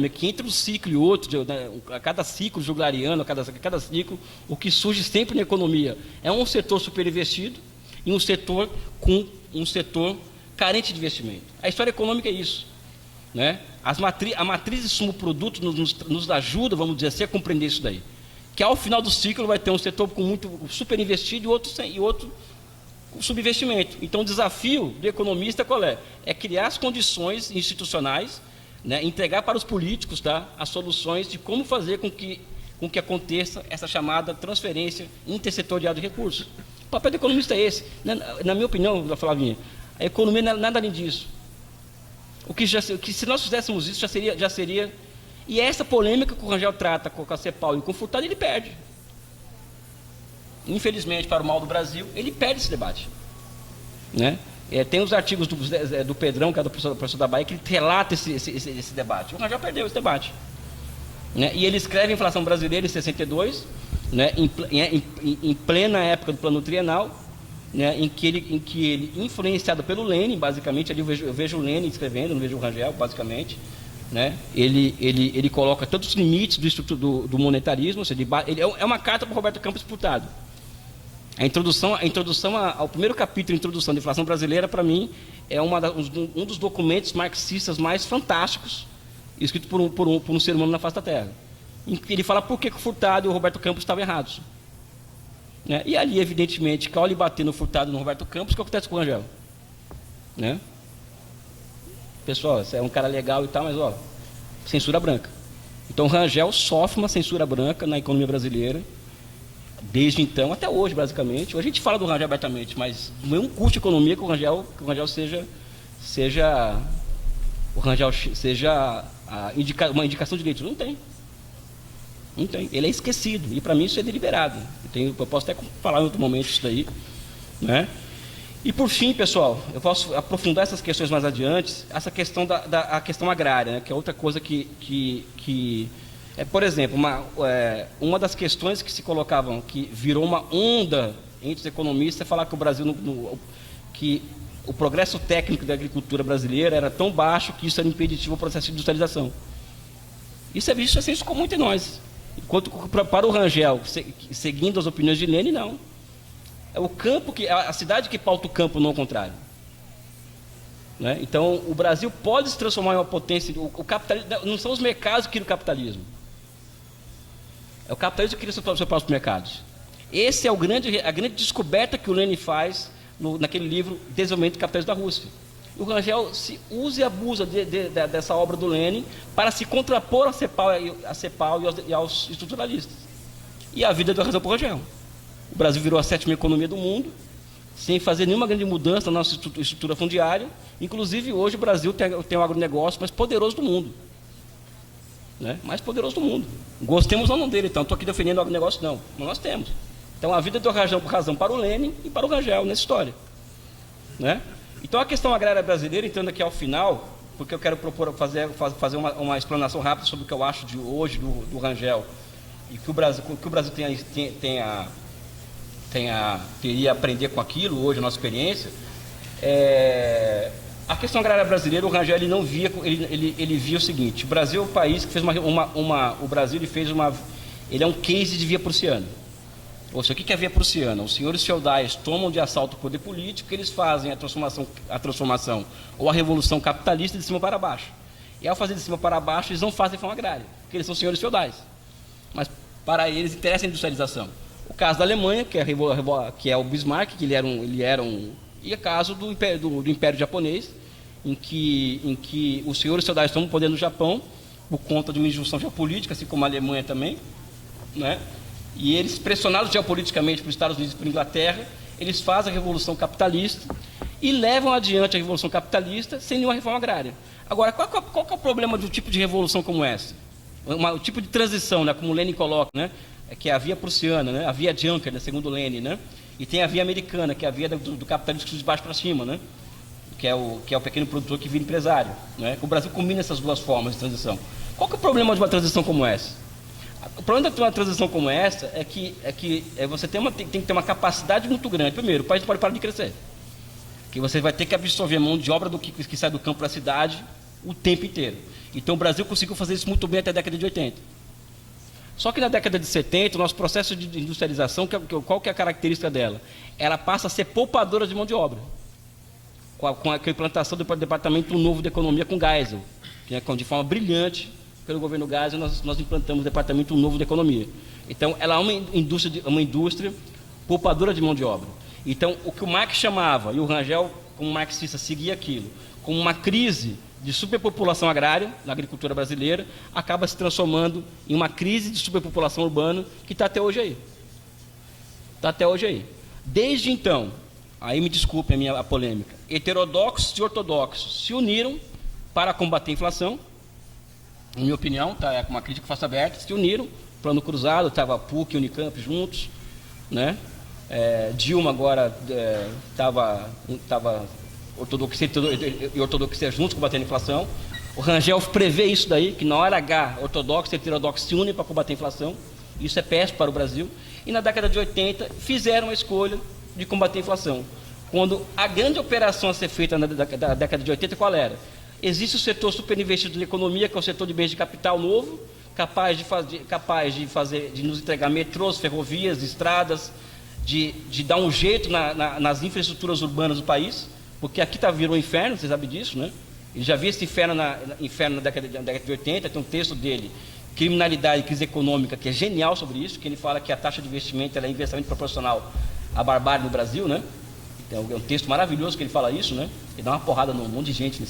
é que entre um ciclo e outro, a cada ciclo juglariano, a cada ciclo, o que surge sempre na economia é um setor superinvestido e um setor carente de investimento. A história econômica é isso, né? A matriz de sumo-produto nos ajuda, vamos dizer assim, a compreender isso daí. Que ao final do ciclo vai ter um setor com muito superinvestido e outro com subinvestimento. Então, o desafio do economista qual é? É criar as condições institucionais, né, entregar para os políticos, tá, as soluções de como fazer com que aconteça essa chamada transferência intersetorial de recursos. O papel do economista é esse. Na minha opinião, Flavinha, a economia não é nada além disso. O que se nós fizéssemos isso, já seria. E essa polêmica que o Rangel trata com a CEPAL e com o Furtado, ele perde. Infelizmente, para o mal do Brasil, ele perde esse debate, né? Tem os artigos do Pedrão, que é do professor da Bahia, que ele relata esse debate. O Rangel perdeu esse debate, né? E ele escreve a inflação brasileira em 62, né? Em plena época do plano trienal, né? em que ele, influenciado pelo Lênin, basicamente, ali eu vejo o Lênin escrevendo, não vejo o Rangel, basicamente, né? Ele coloca todos os limites do monetarismo, ou seja, é uma carta para o Roberto Campos Furtado. A introdução ao primeiro capítulo, a introdução da inflação brasileira, para mim, é um dos documentos marxistas mais fantásticos, escrito por um ser humano na face da Terra. Em que ele fala por que o Furtado e o Roberto Campos estavam errados. né? E ali, evidentemente, que ao lhe bater no Furtado no Roberto Campos, o que acontece com o Rangel? Né? Pessoal, você é um cara legal e tal, mas ó, censura branca. Então o Rangel sofre uma censura branca na economia brasileira, desde então até hoje, basicamente. Hoje a gente fala do Rangel abertamente, mas não é um curso de economia que o Rangel seja uma indicação de direito. Não tem. Não tem. Ele é esquecido. E para mim isso é deliberado. Eu posso até falar em outro momento isso daí, né? E por fim, pessoal, eu posso aprofundar essas questões mais adiante, essa questão a questão agrária, né, que é outra coisa que por exemplo, uma das questões que se colocavam, que virou uma onda entre os economistas, é falar que o Brasil, que o progresso técnico da agricultura brasileira era tão baixo que isso era impeditivo ao processo de industrialização. Isso é senso comum entre nós. Enquanto para o Rangel, seguindo as opiniões de Lênin, não. É o campo a cidade que pauta o campo, não o contrário. Né? Então, o Brasil pode se transformar em uma potência. O capitalismo, não são os mercados que criam o capitalismo. É o capitalismo que cria seus próprios mercados. Essa é a grande descoberta que o Lênin faz naquele livro Desenvolvimento do Capitalismo da Rússia. O Rangel se usa e abusa dessa obra do Lênin para se contrapor à CEPAL e aos estruturalistas. E a vida deu razão para o Rangel. O Brasil virou a 7ª economia do mundo, sem fazer nenhuma grande mudança na nossa estrutura fundiária. Inclusive, hoje o Brasil tem o agronegócio mais poderoso do mundo. Né? Mais poderoso do mundo. Gostemos ou não dele, então. Não estou aqui defendendo o agronegócio, não. Mas nós temos. Então, a vida deu razão para o Lênin e para o Rangel nessa história. Né? Então, a questão agrária brasileira, entrando aqui ao final, porque eu quero fazer uma explanação rápida sobre o que eu acho de hoje do Rangel e que o Brasil teria a aprender com aquilo, hoje, a nossa experiência. A questão agrária brasileira, o Rangel ele não via, ele via o seguinte: o Brasil é o país que fez o Brasil ele é um case de via prussiana. Ou seja, o que é a via prussiana? Os senhores feudais tomam de assalto o poder político, eles fazem a transformação ou a revolução capitalista de cima para baixo. E ao fazer de cima para baixo, eles não fazem reforma agrária, porque eles são senhores feudais. Mas para eles interessa a industrialização. O caso da Alemanha, que é o Bismarck, que ele era um e é caso do Império Japonês, em que os senhores feudais tomam o poder no Japão por conta de uma injunção geopolítica, assim como a Alemanha também, né? E eles, pressionados geopoliticamente por Estados Unidos e por Inglaterra, eles fazem a revolução capitalista e levam adiante a revolução capitalista sem nenhuma reforma agrária. Agora, qual que é o problema de um tipo de revolução como essa? Um tipo de transição, né, como o Lenin coloca, né, que é a via prussiana, né, a via Juncker, né, segundo o Lenin, né, e tem a via americana, que é a via do capitalismo de baixo para cima, né, que é o pequeno produtor que vira empresário. Né. O Brasil combina essas duas formas de transição. Qual que é o problema de uma transição como essa? O problema de uma transição como essa é que você tem que ter uma capacidade muito grande. Primeiro, o país não pode parar de crescer, que você vai ter que absorver mão de obra que sai do campo para a cidade o tempo inteiro. Então o Brasil conseguiu fazer isso muito bem até a década de 80. Só que na década de 70, o nosso processo de industrialização, qual que é a característica dela? Ela passa a ser poupadora de mão de obra, com a implantação do Departamento Novo de Economia com Geisel, que é de forma brilhante, pelo governo Geisel, nós implantamos o Departamento Novo de Economia. Então, ela é uma indústria poupadora de mão de obra. Então, o que o Marx chamava, e o Rangel, como marxista, seguia aquilo, como uma crise de superpopulação agrária na agricultura brasileira, acaba se transformando em uma crise de superpopulação urbana que está até hoje aí. Está até hoje aí. Desde então, aí me desculpe a polêmica, heterodoxos e ortodoxos se uniram para combater a inflação. Na minha opinião, tá, é uma crítica que faço aberta, se uniram, plano cruzado, estava a PUC e Unicamp juntos, né? Dilma agora estava ortodoxia e ortodoxia juntos combatendo a inflação. O Rangel prevê isso daí, que na hora H, ortodoxo e heterodoxo se unem para combater a inflação. Isso é péssimo para o Brasil. E na década de 80 fizeram a escolha de combater a inflação. Quando a grande operação a ser feita na década de 80, qual era? Existe o setor superinvestido da economia, que é o setor de bens de capital novo, capaz de nos entregar metrôs, ferrovias, estradas, de dar um jeito nas infraestruturas urbanas do país, porque aqui virou um inferno, vocês sabem disso, né? Ele já via esse inferno na década de 80, tem um texto dele Criminalidade e Crise Econômica, que é genial sobre isso, que ele fala que a taxa de investimento ela é inversamente proporcional à barbárie no Brasil, né? É um texto maravilhoso que ele fala isso, né? Ele dá uma porrada num monte de gente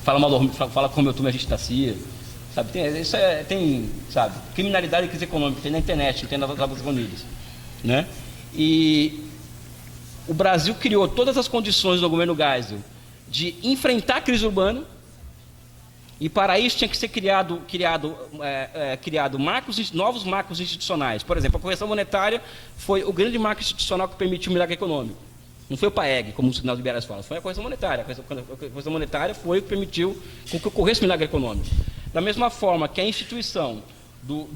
fala como eu tomo a gente da CIA, sabe? Tem, sabe? Criminalidade e Crise Econômica, tem na internet, tem nas Estados Unidas, né? E o Brasil criou todas as condições no governo Geisel de enfrentar a crise urbana, e para isso tinha que ser criado novos marcos institucionais. Por exemplo, a correção monetária foi o grande marco institucional que permitiu o milagre econômico. Não foi o PAEG, como os liberais falam, foi a correção monetária. A correção monetária foi o que permitiu que ocorresse o milagre econômico. Da mesma forma que a instituição do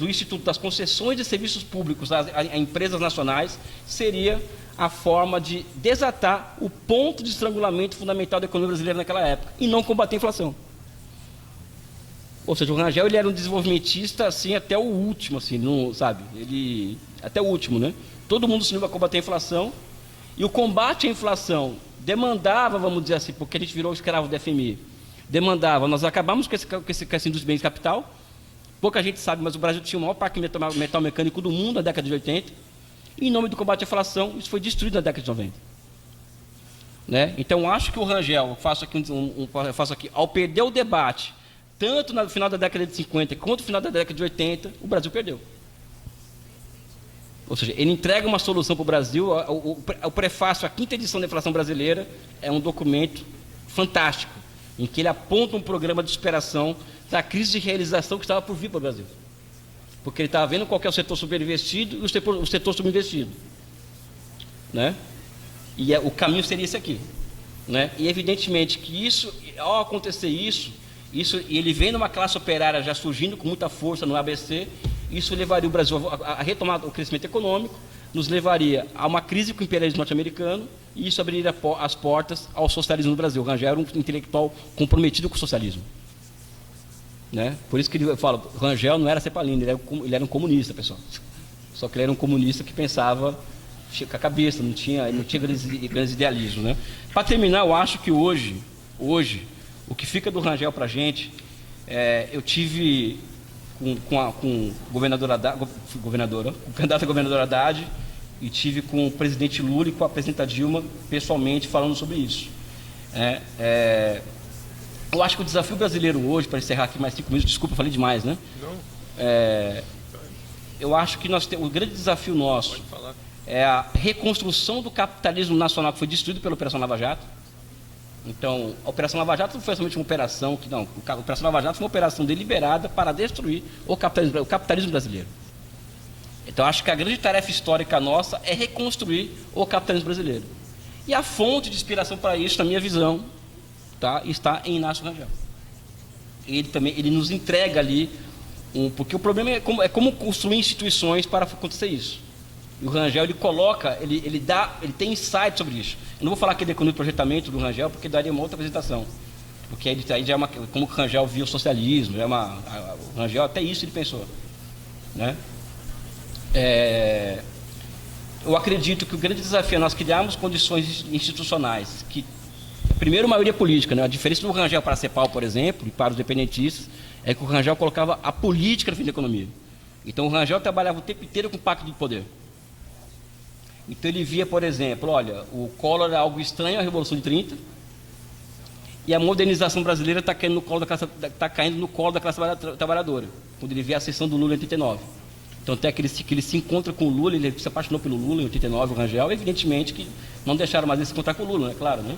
Instituto das Concessões de Serviços Públicos a empresas nacionais seria a forma de desatar o ponto de estrangulamento fundamental da economia brasileira naquela época, e não combater a inflação. Ou seja, o Rangel ele era um desenvolvimentista assim, até o último, assim, não, sabe? Até o último, né? Todo mundo se uniu para combater a inflação, e o combate à inflação demandava, vamos dizer assim, porque a gente virou escravo do FMI, demandava, nós acabamos com essa indústria de bens de capital, pouca gente sabe, mas o Brasil tinha o maior parque metal mecânico do mundo na década de 80, e em nome do combate à inflação, isso foi destruído na década de 90. Né? Então, acho que o Rangel, eu faço aqui, ao perder o debate, tanto no final da década de 50 quanto no final da década de 80, o Brasil perdeu. Ou seja, ele entrega uma solução para o Brasil. O prefácio, a 5ª edição da inflação brasileira, é um documento fantástico, em que ele aponta um programa de superação da crise de realização que estava por vir para o Brasil. Porque ele estava vendo qual que é o setor superinvestido e o setor subinvestido. Né? E o caminho seria esse aqui. Né? E evidentemente que isso, ao acontecer isso, e ele vendo uma classe operária já surgindo com muita força no ABC, isso levaria o Brasil a retomar o crescimento econômico, nos levaria a uma crise com o imperialismo norte-americano, e isso abriria as portas ao socialismo no Brasil. O Rangel era um intelectual comprometido com o socialismo. Né? Por isso que eu falo, o Rangel não era cepalino, ele era um comunista, pessoal. Só que ele era um comunista que pensava com a cabeça, não tinha grandes idealismos. Né? Para terminar, eu acho que hoje, o que fica do Rangel para a gente, eu tive com o candidato a governador Haddad, e tive com o presidente Lula e com a presidenta Dilma, pessoalmente, falando sobre isso. Eu acho que o desafio brasileiro hoje, para encerrar aqui mais 5 minutos, desculpa, falei demais, né? Não. Eu acho que o grande desafio nosso é a reconstrução do capitalismo nacional que foi destruído pela Operação Lava Jato. Então, a Operação Lava Jato não foi somente uma operação a Operação Lava Jato foi uma operação deliberada para destruir o capitalismo brasileiro. Então, acho que a grande tarefa histórica nossa é reconstruir o capitalismo brasileiro. E a fonte de inspiração para isso, na minha visão, está em Inácio Rangel. Ele nos entrega ali, porque o problema é como construir instituições para acontecer isso. E o Rangel, ele coloca, ele tem insight sobre isso. Eu não vou falar aqui da economia de projetamento do Rangel, porque daria uma outra apresentação. Porque aí já é como o Rangel viu o socialismo, o Rangel até isso ele pensou. Né? Eu acredito que o grande desafio é nós criarmos condições institucionais que, primeiro, maioria política, né? A diferença do Rangel para a CEPAL, por exemplo, e para os independentistas, é que o Rangel colocava a política no fim da economia. Então o Rangel trabalhava o tempo inteiro com o pacto de poder. Então ele via, por exemplo, olha, o Collor era algo estranho à Revolução de 30, e a modernização brasileira está caindo no colo da classe trabalhadora, quando ele vê a ascensão do Lula em 89. Então até que ele se encontra com o Lula, ele se apaixonou pelo Lula em 89, o Rangel, evidentemente que não deixaram mais ele se encontrar com o Lula, né? Claro, né?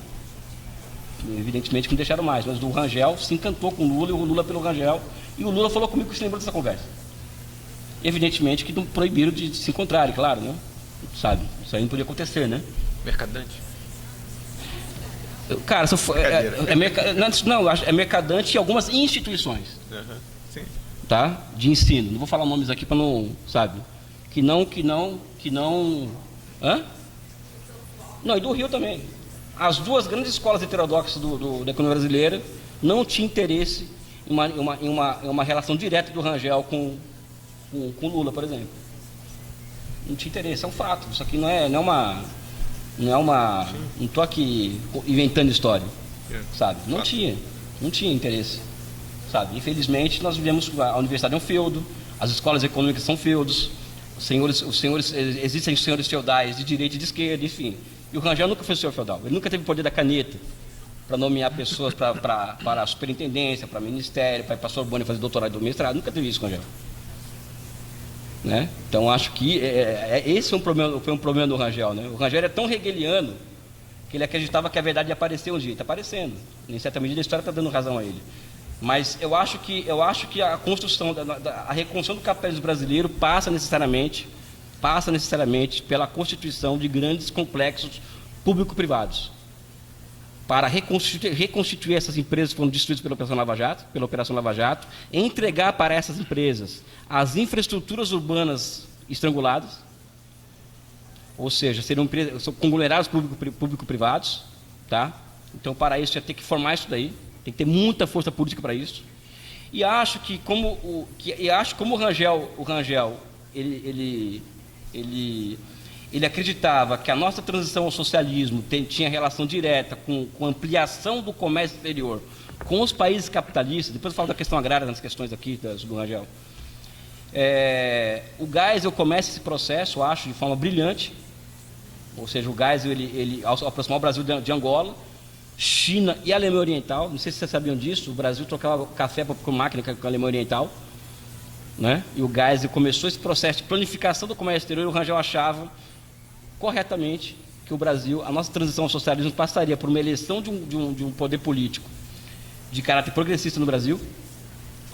Evidentemente que não deixaram mais, mas o Rangel se encantou com o Lula, e o Lula pelo Rangel, e o Lula falou comigo que se lembrou dessa conversa. Evidentemente que não proibiram de se encontrarem, claro, né? Sabe, isso aí não podia acontecer, né? Mercadante. Cara, é mercadante em algumas instituições. Sim. Tá? De ensino. Não vou falar nomes aqui para não, sabe? Que não. Hã? Não, e do Rio também. As duas grandes escolas heterodoxas da economia brasileira não tinham interesse em uma relação direta do Rangel com Lula, por exemplo. Não tinha interesse, é um fato. Isso aqui não estou aqui inventando história, sabe? Não tinha interesse. sabe? Infelizmente, nós vivemos, a universidade é um feudo, as escolas econômicas são feudos, existem senhores feudais de direita e de esquerda, enfim. E o Rangel nunca foi senhor feudal, ele nunca teve o poder da caneta para nomear pessoas para a superintendência, para ministério, para ir para a Sorbonne fazer doutorado e mestrado, nunca teve isso, Rangel. Né? Então, acho que esse foi um problema do Rangel. Né? O Rangel é tão hegeliano que ele acreditava que a verdade ia aparecer um dia. Está aparecendo. Em certa medida, a história está dando razão a ele. Mas eu acho que a construção, a reconstrução do capitalismo brasileiro passa necessariamente pela constituição de grandes complexos público-privados. Para reconstituir essas empresas que foram destruídas pela Operação Lava Jato, entregar para essas empresas as infraestruturas urbanas estranguladas, ou seja, seriam conglomerados público-privados, tá? Então, para isso, ia ter que formar isso daí, tem que ter muita força política para isso. E acho que como o Rangel ele acreditava que a nossa transição ao socialismo tinha relação direta com a ampliação do comércio exterior com os países capitalistas. Depois eu falo da questão agrária nas questões aqui do Rangel. O Geisel começa esse processo, acho, de forma brilhante. Ou seja, o Geisel ele ao aproximar o Brasil de Angola, China e Alemanha Oriental. Não sei se vocês sabiam disso, o Brasil trocava café por máquina com a Alemanha Oriental. Né? E o Geisel começou esse processo de planificação do comércio exterior, e o Rangel achava corretamente que o Brasil, a nossa transição ao socialismo passaria por uma eleição de um poder político de caráter progressista no Brasil,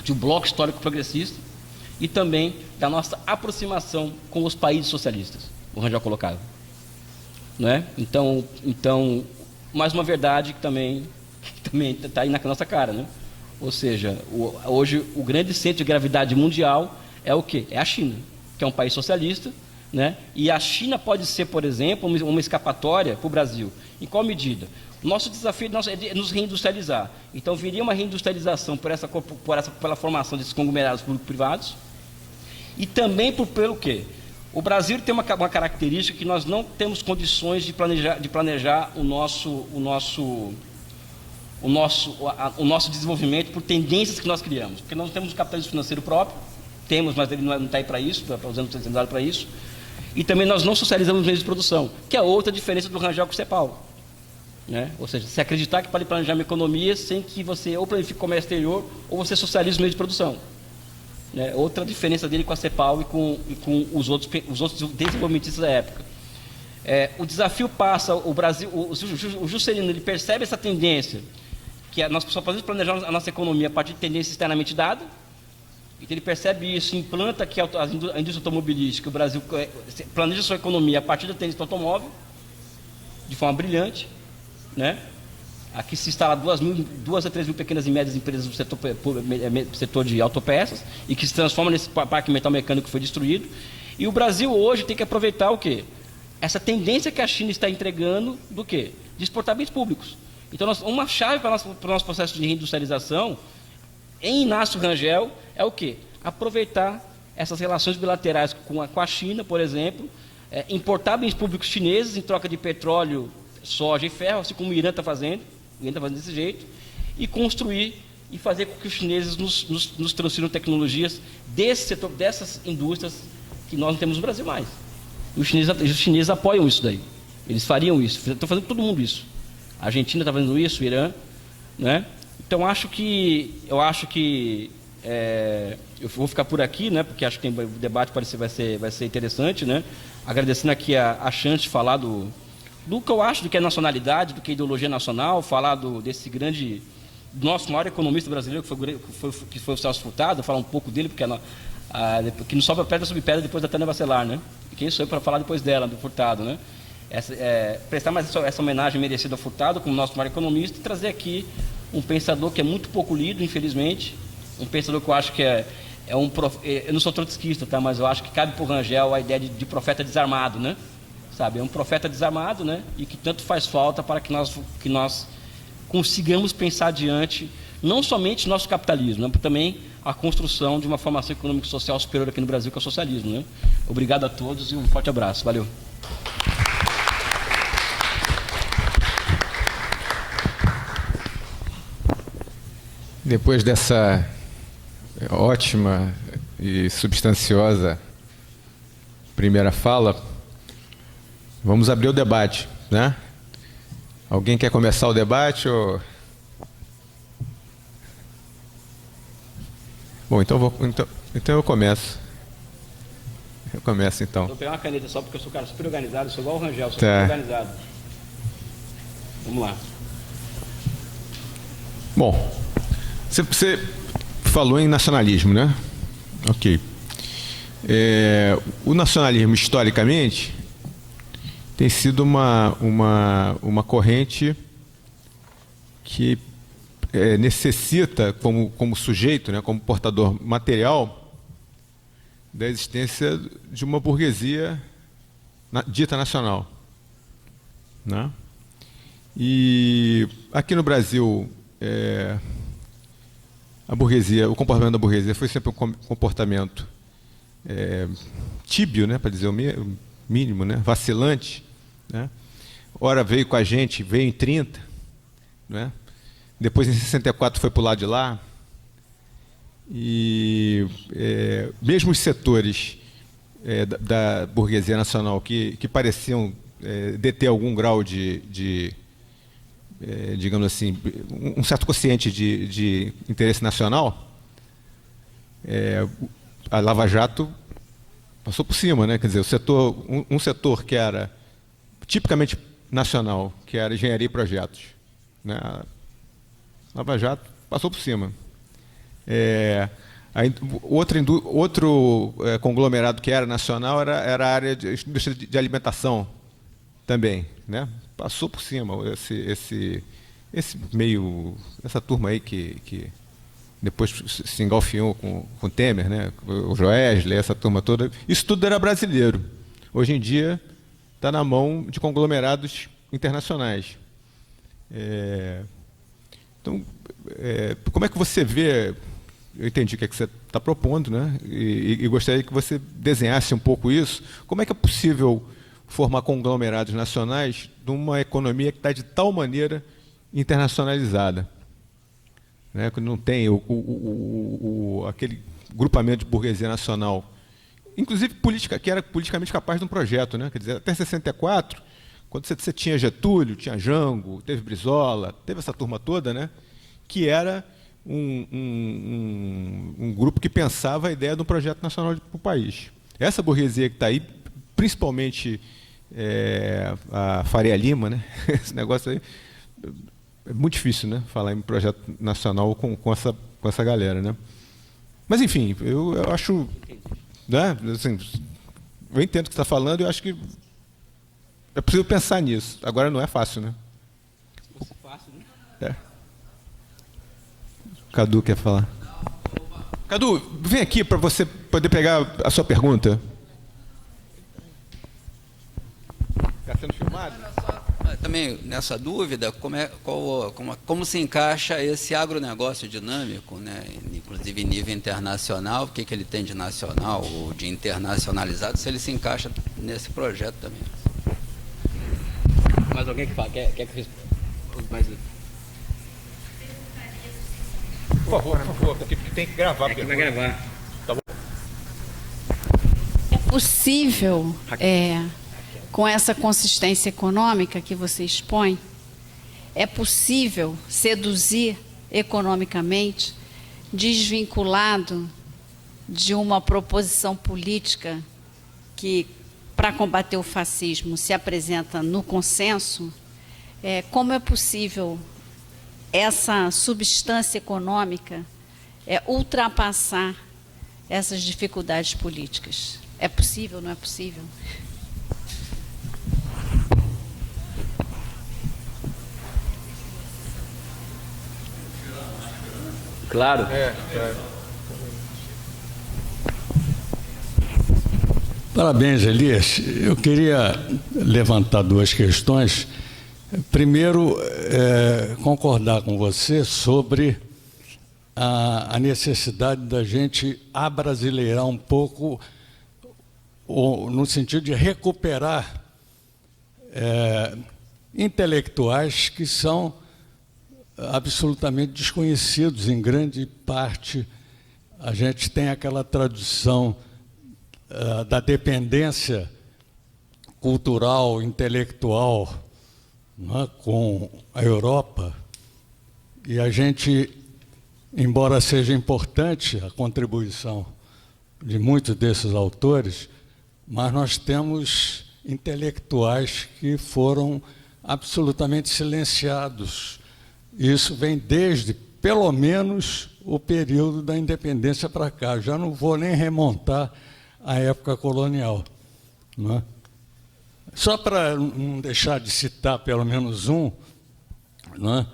de um bloco histórico progressista, e também da nossa aproximação com os países socialistas, o Rangel colocava. Né? Então, mais uma verdade que também está aí na nossa cara, né? Ou seja, hoje o grande centro de gravidade mundial é o quê? É a China, que é um país socialista, né? E a China pode ser, por exemplo, uma escapatória para o Brasil. Em qual medida? O nosso desafio é nos reindustrializar. Então, viria uma reindustrialização pela formação desses conglomerados público-privados, e também pelo quê? O Brasil tem uma característica que nós não temos condições de planejar o nosso desenvolvimento por tendências que nós criamos, porque nós não temos um capitalismo financeiro próprio, mas ele não está aí para isso, está usando o centralizado para isso, e também nós não socializamos os meios de produção, que é outra diferença do Rangel com o CEPAL. Né? Ou seja, se acreditar que pode planejar uma economia sem que você ou planifique o comércio exterior ou você socialize os meios de produção. Né? Outra diferença dele com a CEPAL e com os outros desenvolvimentistas da época. O desafio passa, o Brasil, o Juscelino, ele percebe essa tendência, que nós só podemos planejar a nossa economia a partir de tendência externamente dada. Então ele percebe isso, implanta que a indústria automobilística, o Brasil planeja sua economia a partir da tendência do automóvel, de forma brilhante. Né? Aqui se instala 2 a 3 mil pequenas e médias empresas no setor de autopeças, e que se transforma nesse parque metal mecânico que foi destruído. E o Brasil hoje tem que aproveitar o quê? Essa tendência que a China está entregando do quê? De exportar bens públicos. Então, uma chave para o nosso processo de reindustrialização, em Inácio Rangel, é o quê? Aproveitar essas relações bilaterais com a China, por exemplo, importar bens públicos chineses em troca de petróleo, soja e ferro, assim como o Irã está fazendo, desse jeito, e construir e fazer com que os chineses nos transfiram tecnologias desse setor, dessas indústrias que nós não temos no Brasil mais. Os chineses apoiam isso daí. Eles fariam isso. Estão fazendo todo mundo isso. A Argentina está fazendo isso, o Irã, né? Então eu acho que eu vou ficar por aqui, né? Porque acho que o debate vai ser interessante, né? Agradecendo aqui a chance de falar do que eu acho do que é nacionalidade, do que é ideologia nacional, falar desse grande, nosso maior economista brasileiro, que foi o Celso Furtado, falar um pouco dele, porque que não sobra pedra sobre pedra depois da Tânia Bacelar, né? E quem sou eu para falar depois dela, do Furtado, né? Prestar mais essa homenagem merecida ao Furtado, como nosso maior economista, e trazer aqui um pensador que é muito pouco lido, infelizmente, um pensador que eu acho que eu não sou trotskista, tá? Mas eu acho que cabe para o Rangel a ideia de profeta desarmado, né? Sabe, é um profeta desarmado, né? E que tanto faz falta para que nós consigamos pensar adiante, não somente nosso capitalismo, mas também a construção de uma formação econômica e social superior aqui no Brasil, que é o socialismo, né? Obrigado a todos e um forte abraço. Valeu. Depois dessa ótima e substanciosa primeira fala, vamos abrir o debate, né? Alguém quer começar o debate? Ou... Bom, então eu começo. Eu começo, então. Vou pegar uma caneta só, porque eu sou um cara super organizado, sou igual o Rangel, sou Tá. super organizado. Vamos lá. Bom, você falou em nacionalismo, né? Ok. O nacionalismo, historicamente, tem sido uma corrente que necessita, como sujeito, né, como portador material, da existência de uma burguesia dita nacional, né? E aqui no Brasil, o comportamento da burguesia foi sempre um comportamento tíbio, né, para dizer o mínimo, né, vacilante, né? Ora veio com a gente, veio em 30, né? Depois em 64 foi para o lado de lá. E mesmo os setores da burguesia nacional que pareciam deter algum grau digamos assim, um certo quociente de interesse nacional, a Lava Jato passou por cima, né? Quer dizer, um setor que era tipicamente nacional, que era engenharia e projetos, né? A Lava Jato passou por cima. Outro conglomerado que era nacional era a área de indústria de alimentação também, né? Passou por cima essa turma aí que depois se engalfinhou com Temer, né? O Joesley, essa turma toda. Isso tudo era brasileiro. Hoje em dia está na mão de conglomerados internacionais. Então, como é que você vê? Eu entendi o que é que você está propondo, né? E gostaria que você desenhasse um pouco isso. Como é que é possível formar conglomerados nacionais numa economia que está de tal maneira internacionalizada, né? Que não tem aquele grupamento de burguesia nacional, inclusive que era politicamente capaz de um projeto, né? Quer dizer, até 64, quando você tinha Getúlio, tinha Jango, teve Brizola, teve essa turma toda, né? Que era um grupo que pensava a ideia de um projeto nacional para o país. Essa burguesia que está aí, principalmente a Faria Lima, né? Esse negócio aí é muito difícil, né? Falar em projeto nacional com essa galera, né? Mas enfim, eu acho, né? Assim, eu entendo o que você está falando e eu acho que é possível pensar nisso. Agora não é fácil, né? Fácil, né? Cadu quer falar. Cadu, vem aqui para você poder pegar a sua pergunta. Está sendo filmado? Também nessa dúvida, como se encaixa esse agronegócio dinâmico, né? Inclusive em nível internacional, o que ele tem de nacional ou de internacionalizado, se ele se encaixa nesse projeto também. Mais alguém que fala? Quer que eu responda? Por favor, porque tem que gravar. É que vai gravar. Tá bom. É possível, com essa consistência econômica que você expõe, é possível seduzir economicamente, desvinculado de uma proposição política que, para combater o fascismo, se apresenta no consenso? Como é possível essa substância econômica ultrapassar essas dificuldades políticas? É possível, não é possível? Claro. Parabéns, Elias. Eu queria levantar duas questões. Primeiro, concordar com você sobre a necessidade da gente abrasileirar um pouco, no sentido de recuperar intelectuais que são absolutamente desconhecidos em grande parte. A gente tem aquela tradição da dependência cultural, intelectual, né, com a Europa, e a gente, embora seja importante a contribuição de muitos desses autores, mas nós temos intelectuais que foram absolutamente silenciados. Isso vem desde, pelo menos, o período da independência para cá. Já não vou nem remontar à época colonial, não é? Só para não deixar de citar pelo menos um, não é?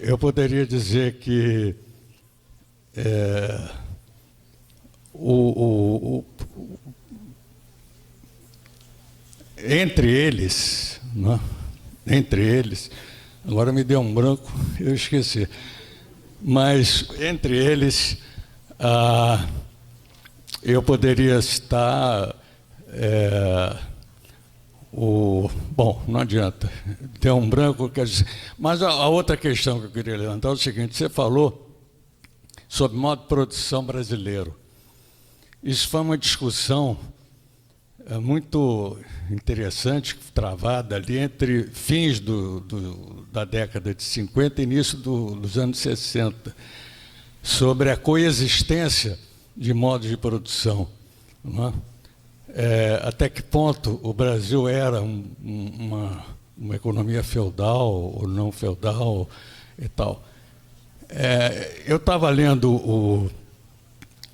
Eu poderia dizer que entre eles, não é? Entre eles, agora me deu um branco, eu esqueci, mas entre eles eu poderia citar bom, não adianta, deu um branco, quer dizer, mas a outra questão que eu queria levantar é o seguinte: você falou sobre modo de produção brasileiro. Isso foi uma discussão muito interessante, travada ali entre fins da década de 50 e início dos anos 60, sobre a coexistência de modos de produção, não é? Até que ponto o Brasil era uma economia feudal ou não feudal e tal. Eu estava lendo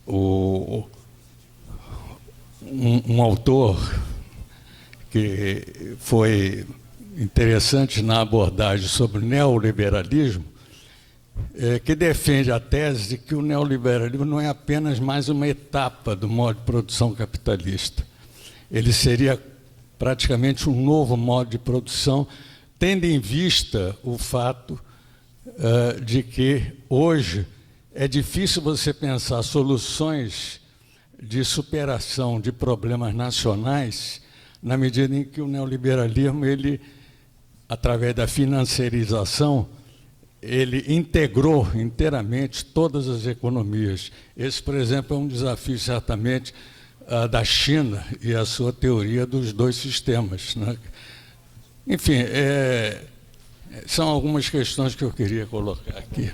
um autor que foi interessante na abordagem sobre neoliberalismo, que defende a tese de que o neoliberalismo não é apenas mais uma etapa do modo de produção capitalista. Ele seria praticamente um novo modo de produção, tendo em vista o fato de que hoje é difícil você pensar soluções de superação de problemas nacionais na medida em que o neoliberalismo, ele, através da financiarização, ele integrou inteiramente todas as economias. Esse, por exemplo, é um desafio, certamente, da China e a sua teoria dos dois sistemas, né? Enfim, são algumas questões que eu queria colocar aqui.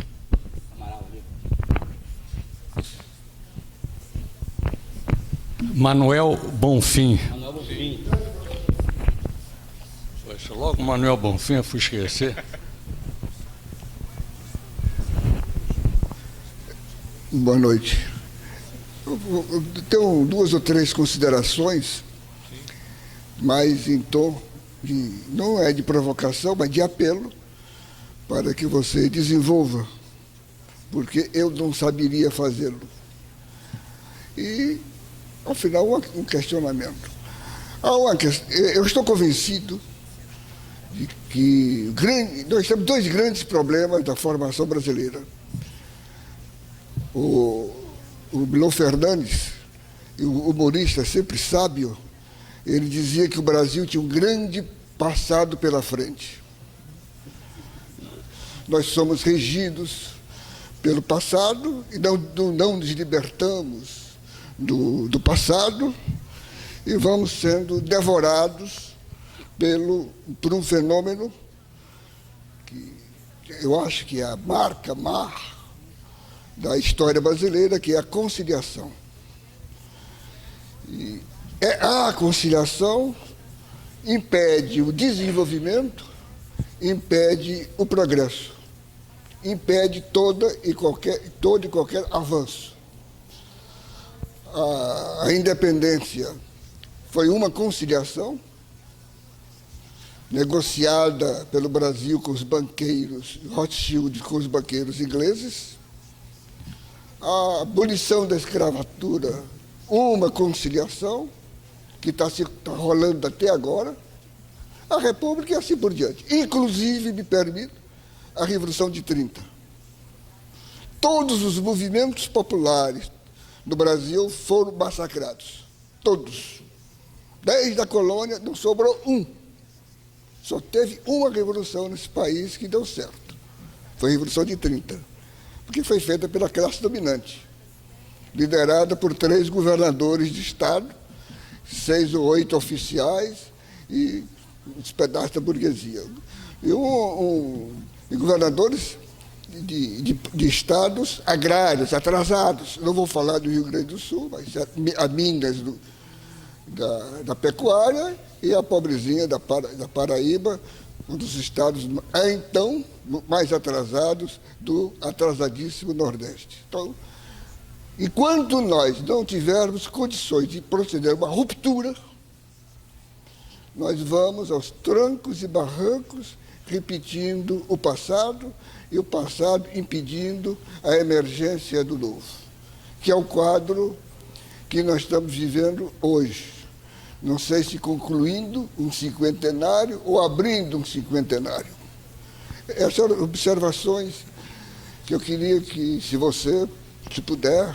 Manuel Bonfim. Manuel Bonfim. Poxa, logo Manuel Bonfim, eu fui esquecer. Boa noite. Eu tenho 2 ou 3 considerações, mas em tom de, não é de provocação, mas de apelo, para que você desenvolva, porque eu não saberia fazê-lo. E, ao final, um questionamento. Eu estou convencido de que nós temos 2 grandes problemas da formação brasileira. O Milor Fernandes, o humorista sempre sábio, ele dizia que o Brasil tinha um grande passado pela frente. Nós somos regidos pelo passado e não nos libertamos do passado e vamos sendo devorados por um fenômeno que eu acho que é a marca da história brasileira, que é a conciliação. E a conciliação impede o desenvolvimento, impede o progresso, impede todo e qualquer avanço. A independência foi uma conciliação negociada pelo Brasil com os banqueiros, Rothschild com os banqueiros ingleses. A abolição da escravatura, uma conciliação que está rolando até agora, a República e assim por diante. Inclusive, me permito, a Revolução de 30. Todos os movimentos populares no Brasil foram massacrados. Todos. Desde a colônia não sobrou um. Só teve uma revolução nesse país que deu certo. Foi a Revolução de 30, porque foi feita pela classe dominante, liderada por 3 governadores de Estado, 6 ou 8 oficiais e uns pedaços da burguesia. E governadores de estados agrários, atrasados. Não vou falar do Rio Grande do Sul, mas a Minas da pecuária e a pobrezinha da Paraíba, um dos estados então mais atrasados do atrasadíssimo Nordeste. Então, enquanto nós não tivermos condições de proceder a uma ruptura, nós vamos aos trancos e barrancos repetindo o passado e o passado impedindo a emergência do novo, que é o quadro que nós estamos vivendo hoje. Não sei se concluindo um cinquentenário ou abrindo um cinquentenário. Essas são observações que eu queria que, se você, se puder,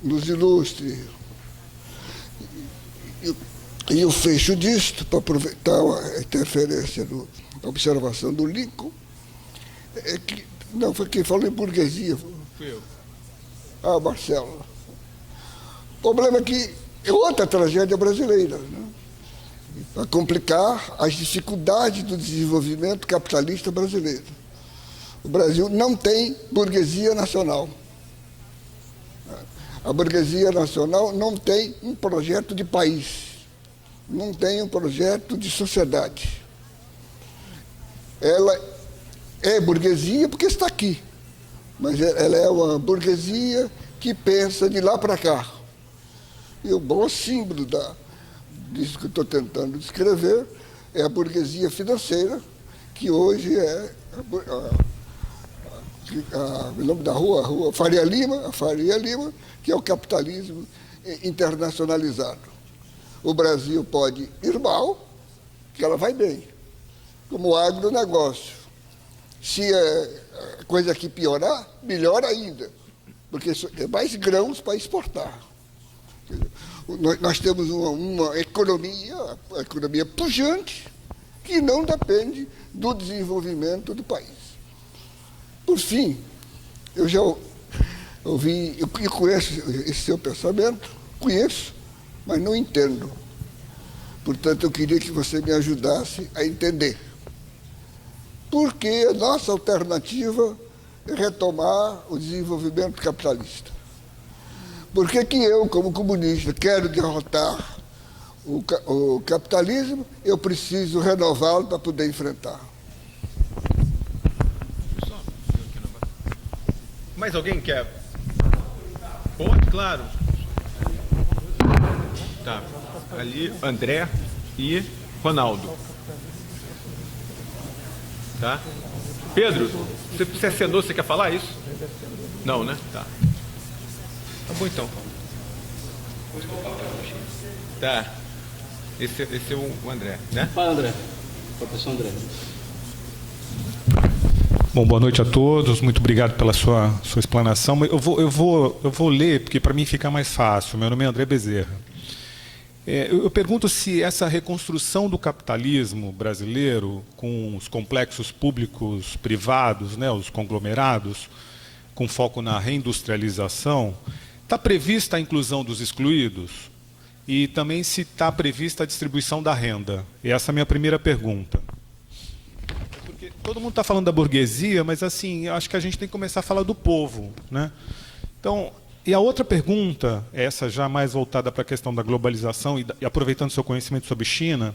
nos ilustre. E o fecho disto, para aproveitar a interferência da observação do Lincoln, é que, não, foi quem falou em burguesia. Fui eu. Ah, Marcelo. O problema é que é outra tragédia brasileira, né? Para complicar as dificuldades do desenvolvimento capitalista brasileiro. O Brasil não tem burguesia nacional. A burguesia nacional não tem um projeto de país, não tem um projeto de sociedade. Ela é burguesia porque está aqui, mas ela é uma burguesia que pensa de lá para cá. E o bom símbolo disso que eu estou tentando descrever é a burguesia financeira, que hoje é o nome da rua, a rua Faria Lima, que é o capitalismo internacionalizado. O Brasil pode ir mal, que ela vai bem, como o agronegócio. Se a coisa aqui piorar, melhor ainda, porque é mais grãos para exportar. Nós temos uma economia, a economia pujante, que não depende do desenvolvimento do país. Por fim, eu já ouvi, eu conheço esse seu pensamento, conheço, mas não entendo. Portanto, eu queria que você me ajudasse a entender. Porque a nossa alternativa é retomar o desenvolvimento capitalista. Por que eu, como comunista, quero derrotar o capitalismo, eu preciso renová-lo para poder enfrentar? Mais alguém quer? Pode, claro. Tá. Ali, André e Ronaldo. Tá? Pedro, você acenou, você quer falar isso? Não, né? Tá. Tá bom, então. Tá. Esse é o André, né? Fala, André. Professor André. Bom, boa noite a todos. Muito obrigado pela sua explanação. Eu vou ler, porque para mim fica mais fácil. Meu nome é André Bezerra. Eu pergunto se essa reconstrução do capitalismo brasileiro, com os complexos públicos privados, né, os conglomerados, com foco na reindustrialização, está prevista a inclusão dos excluídos? E também se está prevista a distribuição da renda? E essa é a minha primeira pergunta. Porque todo mundo está falando da burguesia, mas assim, eu acho que a gente tem que começar a falar do povo, né? Então, e a outra pergunta, essa já mais voltada para a questão da globalização e aproveitando seu conhecimento sobre China,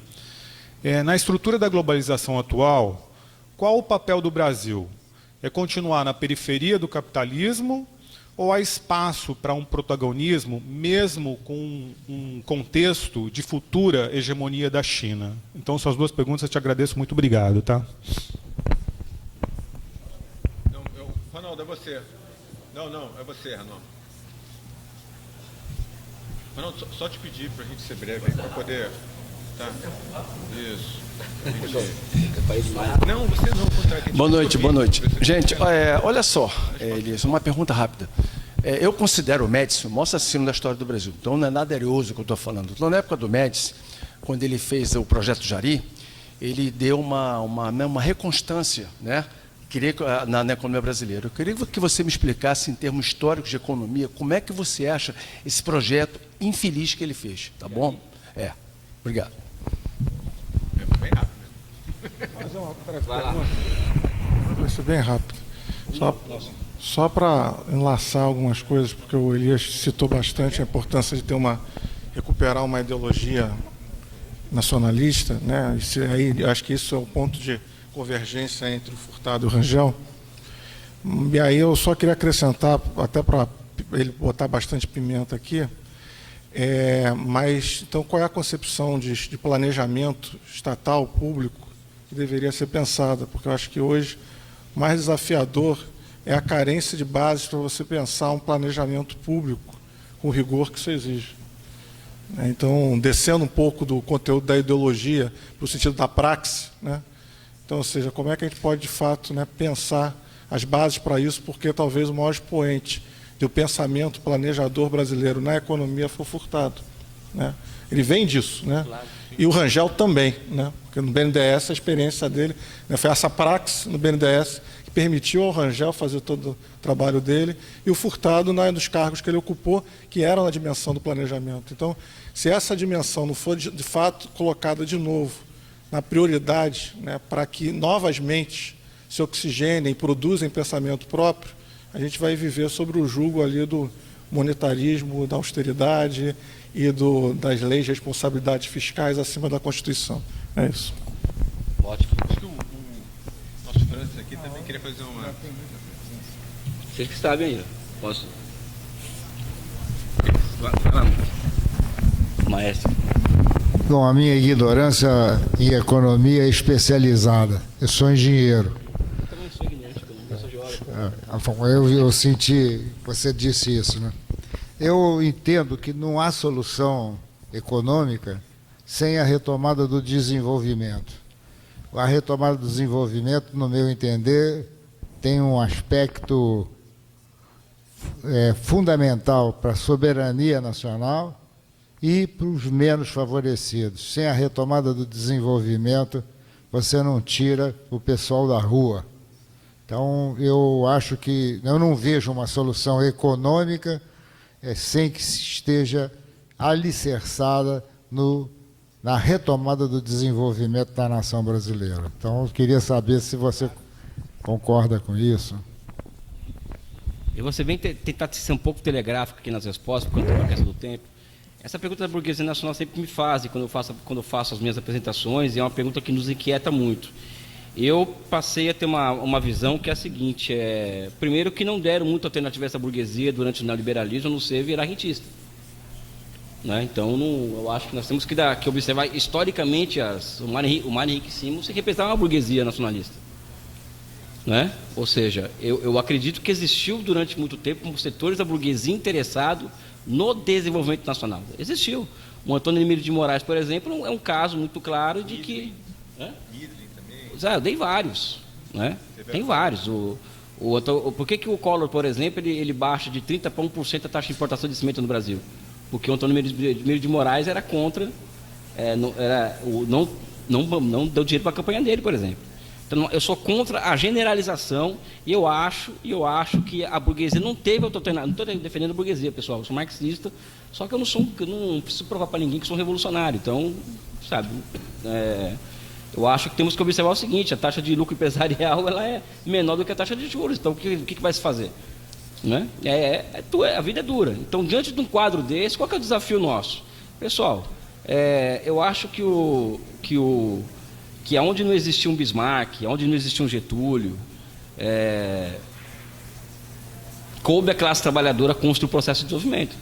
na estrutura da globalização atual, qual o papel do Brasil? É continuar na periferia do capitalismo ou há espaço para um protagonismo, mesmo com um contexto de futura hegemonia da China? Então, são as duas perguntas, eu te agradeço, muito obrigado. Tá? Não, Ronaldo, é você. Não, é você, Ronaldo. Ronaldo, só te pedir para a gente ser breve, para poder... Tá? Isso. Não, você não. Boa noite. Gente, olha só, Elias, uma pergunta rápida. Eu considero o Médici o maior assassino da história do Brasil. Então não é nada arioso que eu estou falando. Então, na época do Médici, quando ele fez o projeto Jari, ele deu uma reconstância, né, na economia brasileira. Eu queria que você me explicasse, em termos históricos de economia, como é que você acha esse projeto infeliz que ele fez, tá bom? Obrigado. Bem rápido. Vai ser bem rápido. Só para enlaçar algumas coisas, porque o Elias citou bastante a importância de recuperar uma ideologia nacionalista, né? Aí, acho que isso é o ponto de convergência entre o Furtado e o Rangel. E aí eu só queria acrescentar, até para ele botar bastante pimenta aqui, mas então qual é a concepção de planejamento estatal, público, que deveria ser pensada? Porque eu acho que hoje o mais desafiador é a carência de bases para você pensar um planejamento público com o rigor que isso exige. Então, descendo um pouco do conteúdo da ideologia para o sentido da praxe, né? Então, ou seja, como é que a gente pode, de fato, né, pensar as bases para isso, porque talvez o maior expoente do pensamento planejador brasileiro na economia foi o Furtado, né? Ele vem disso, né? E o Rangel também, né? Porque no BNDES a experiência dele, né, foi essa praxe no BNDES que permitiu ao Rangel fazer todo o trabalho dele, e o Furtado nos cargos que ele ocupou, que eram na dimensão do planejamento. Então, se essa dimensão não for de fato colocada de novo na prioridade, né, para que novas mentes se oxigenem e produzem pensamento próprio, a gente vai viver sobre o jugo ali do monetarismo, da austeridade e das leis de responsabilidades fiscais acima da Constituição. É isso. Ótimo. Acho que o nosso Francis aqui também queria fazer uma... Vocês que sabem aí. Posso? Vai lá, maestro. Bom, a minha ignorância em economia é especializada. Eu sou engenheiro. Eu também sou ignorante, eu sou geólogo. Eu senti, você disse isso, né? Eu entendo que não há solução econômica sem a retomada do desenvolvimento. A retomada do desenvolvimento, no meu entender, tem um aspecto fundamental para a soberania nacional e para os menos favorecidos. Sem a retomada do desenvolvimento, você não tira o pessoal da rua. Então, eu acho que eu não vejo uma solução econômica sem que se esteja alicerçada na retomada do desenvolvimento da nação brasileira. Então, eu queria saber se você concorda com isso. Eu vou bem tentar ser um pouco telegráfico aqui nas respostas, por conta da questão do tempo. Essa pergunta da burguesia nacional sempre me fazem quando eu faço as minhas apresentações, e é uma pergunta que nos inquieta muito. Eu passei a ter uma visão que é a seguinte, primeiro que não deram muita alternativa a essa burguesia durante o neoliberalismo, a não ser virar rentista. Né? Então, eu acho que nós temos que observar historicamente o mais enriquecimento se representar uma burguesia nacionalista. Né? Ou seja, eu acredito que existiu durante muito tempo setores da burguesia interessado no desenvolvimento nacional. Existiu. O Antônio Emílio de Moraes, por exemplo, é um caso muito claro de que... Eu dei vários. Né? Tem vários. Por que o Collor, por exemplo, ele baixa de 30% para 1% a taxa de importação de cimento no Brasil? Porque o Antônio Emílio de Moraes era contra, não deu dinheiro para a campanha dele, por exemplo. Então, eu sou contra a generalização e eu acho que a burguesia não teve autonomia. Não estou defendendo a burguesia, pessoal. Eu sou marxista, só que eu não preciso provar para ninguém que sou revolucionário. Então, sabe, eu acho que temos que observar o seguinte: a taxa de lucro empresarial ela é menor do que a taxa de juros. Então, o que vai se fazer? Né? A vida é dura. Então, diante de um quadro desse, qual que é o desafio nosso? Pessoal, eu acho que onde não existia um Bismarck, onde não existia um Getúlio, coube a classe trabalhadora construir o processo de desenvolvimento.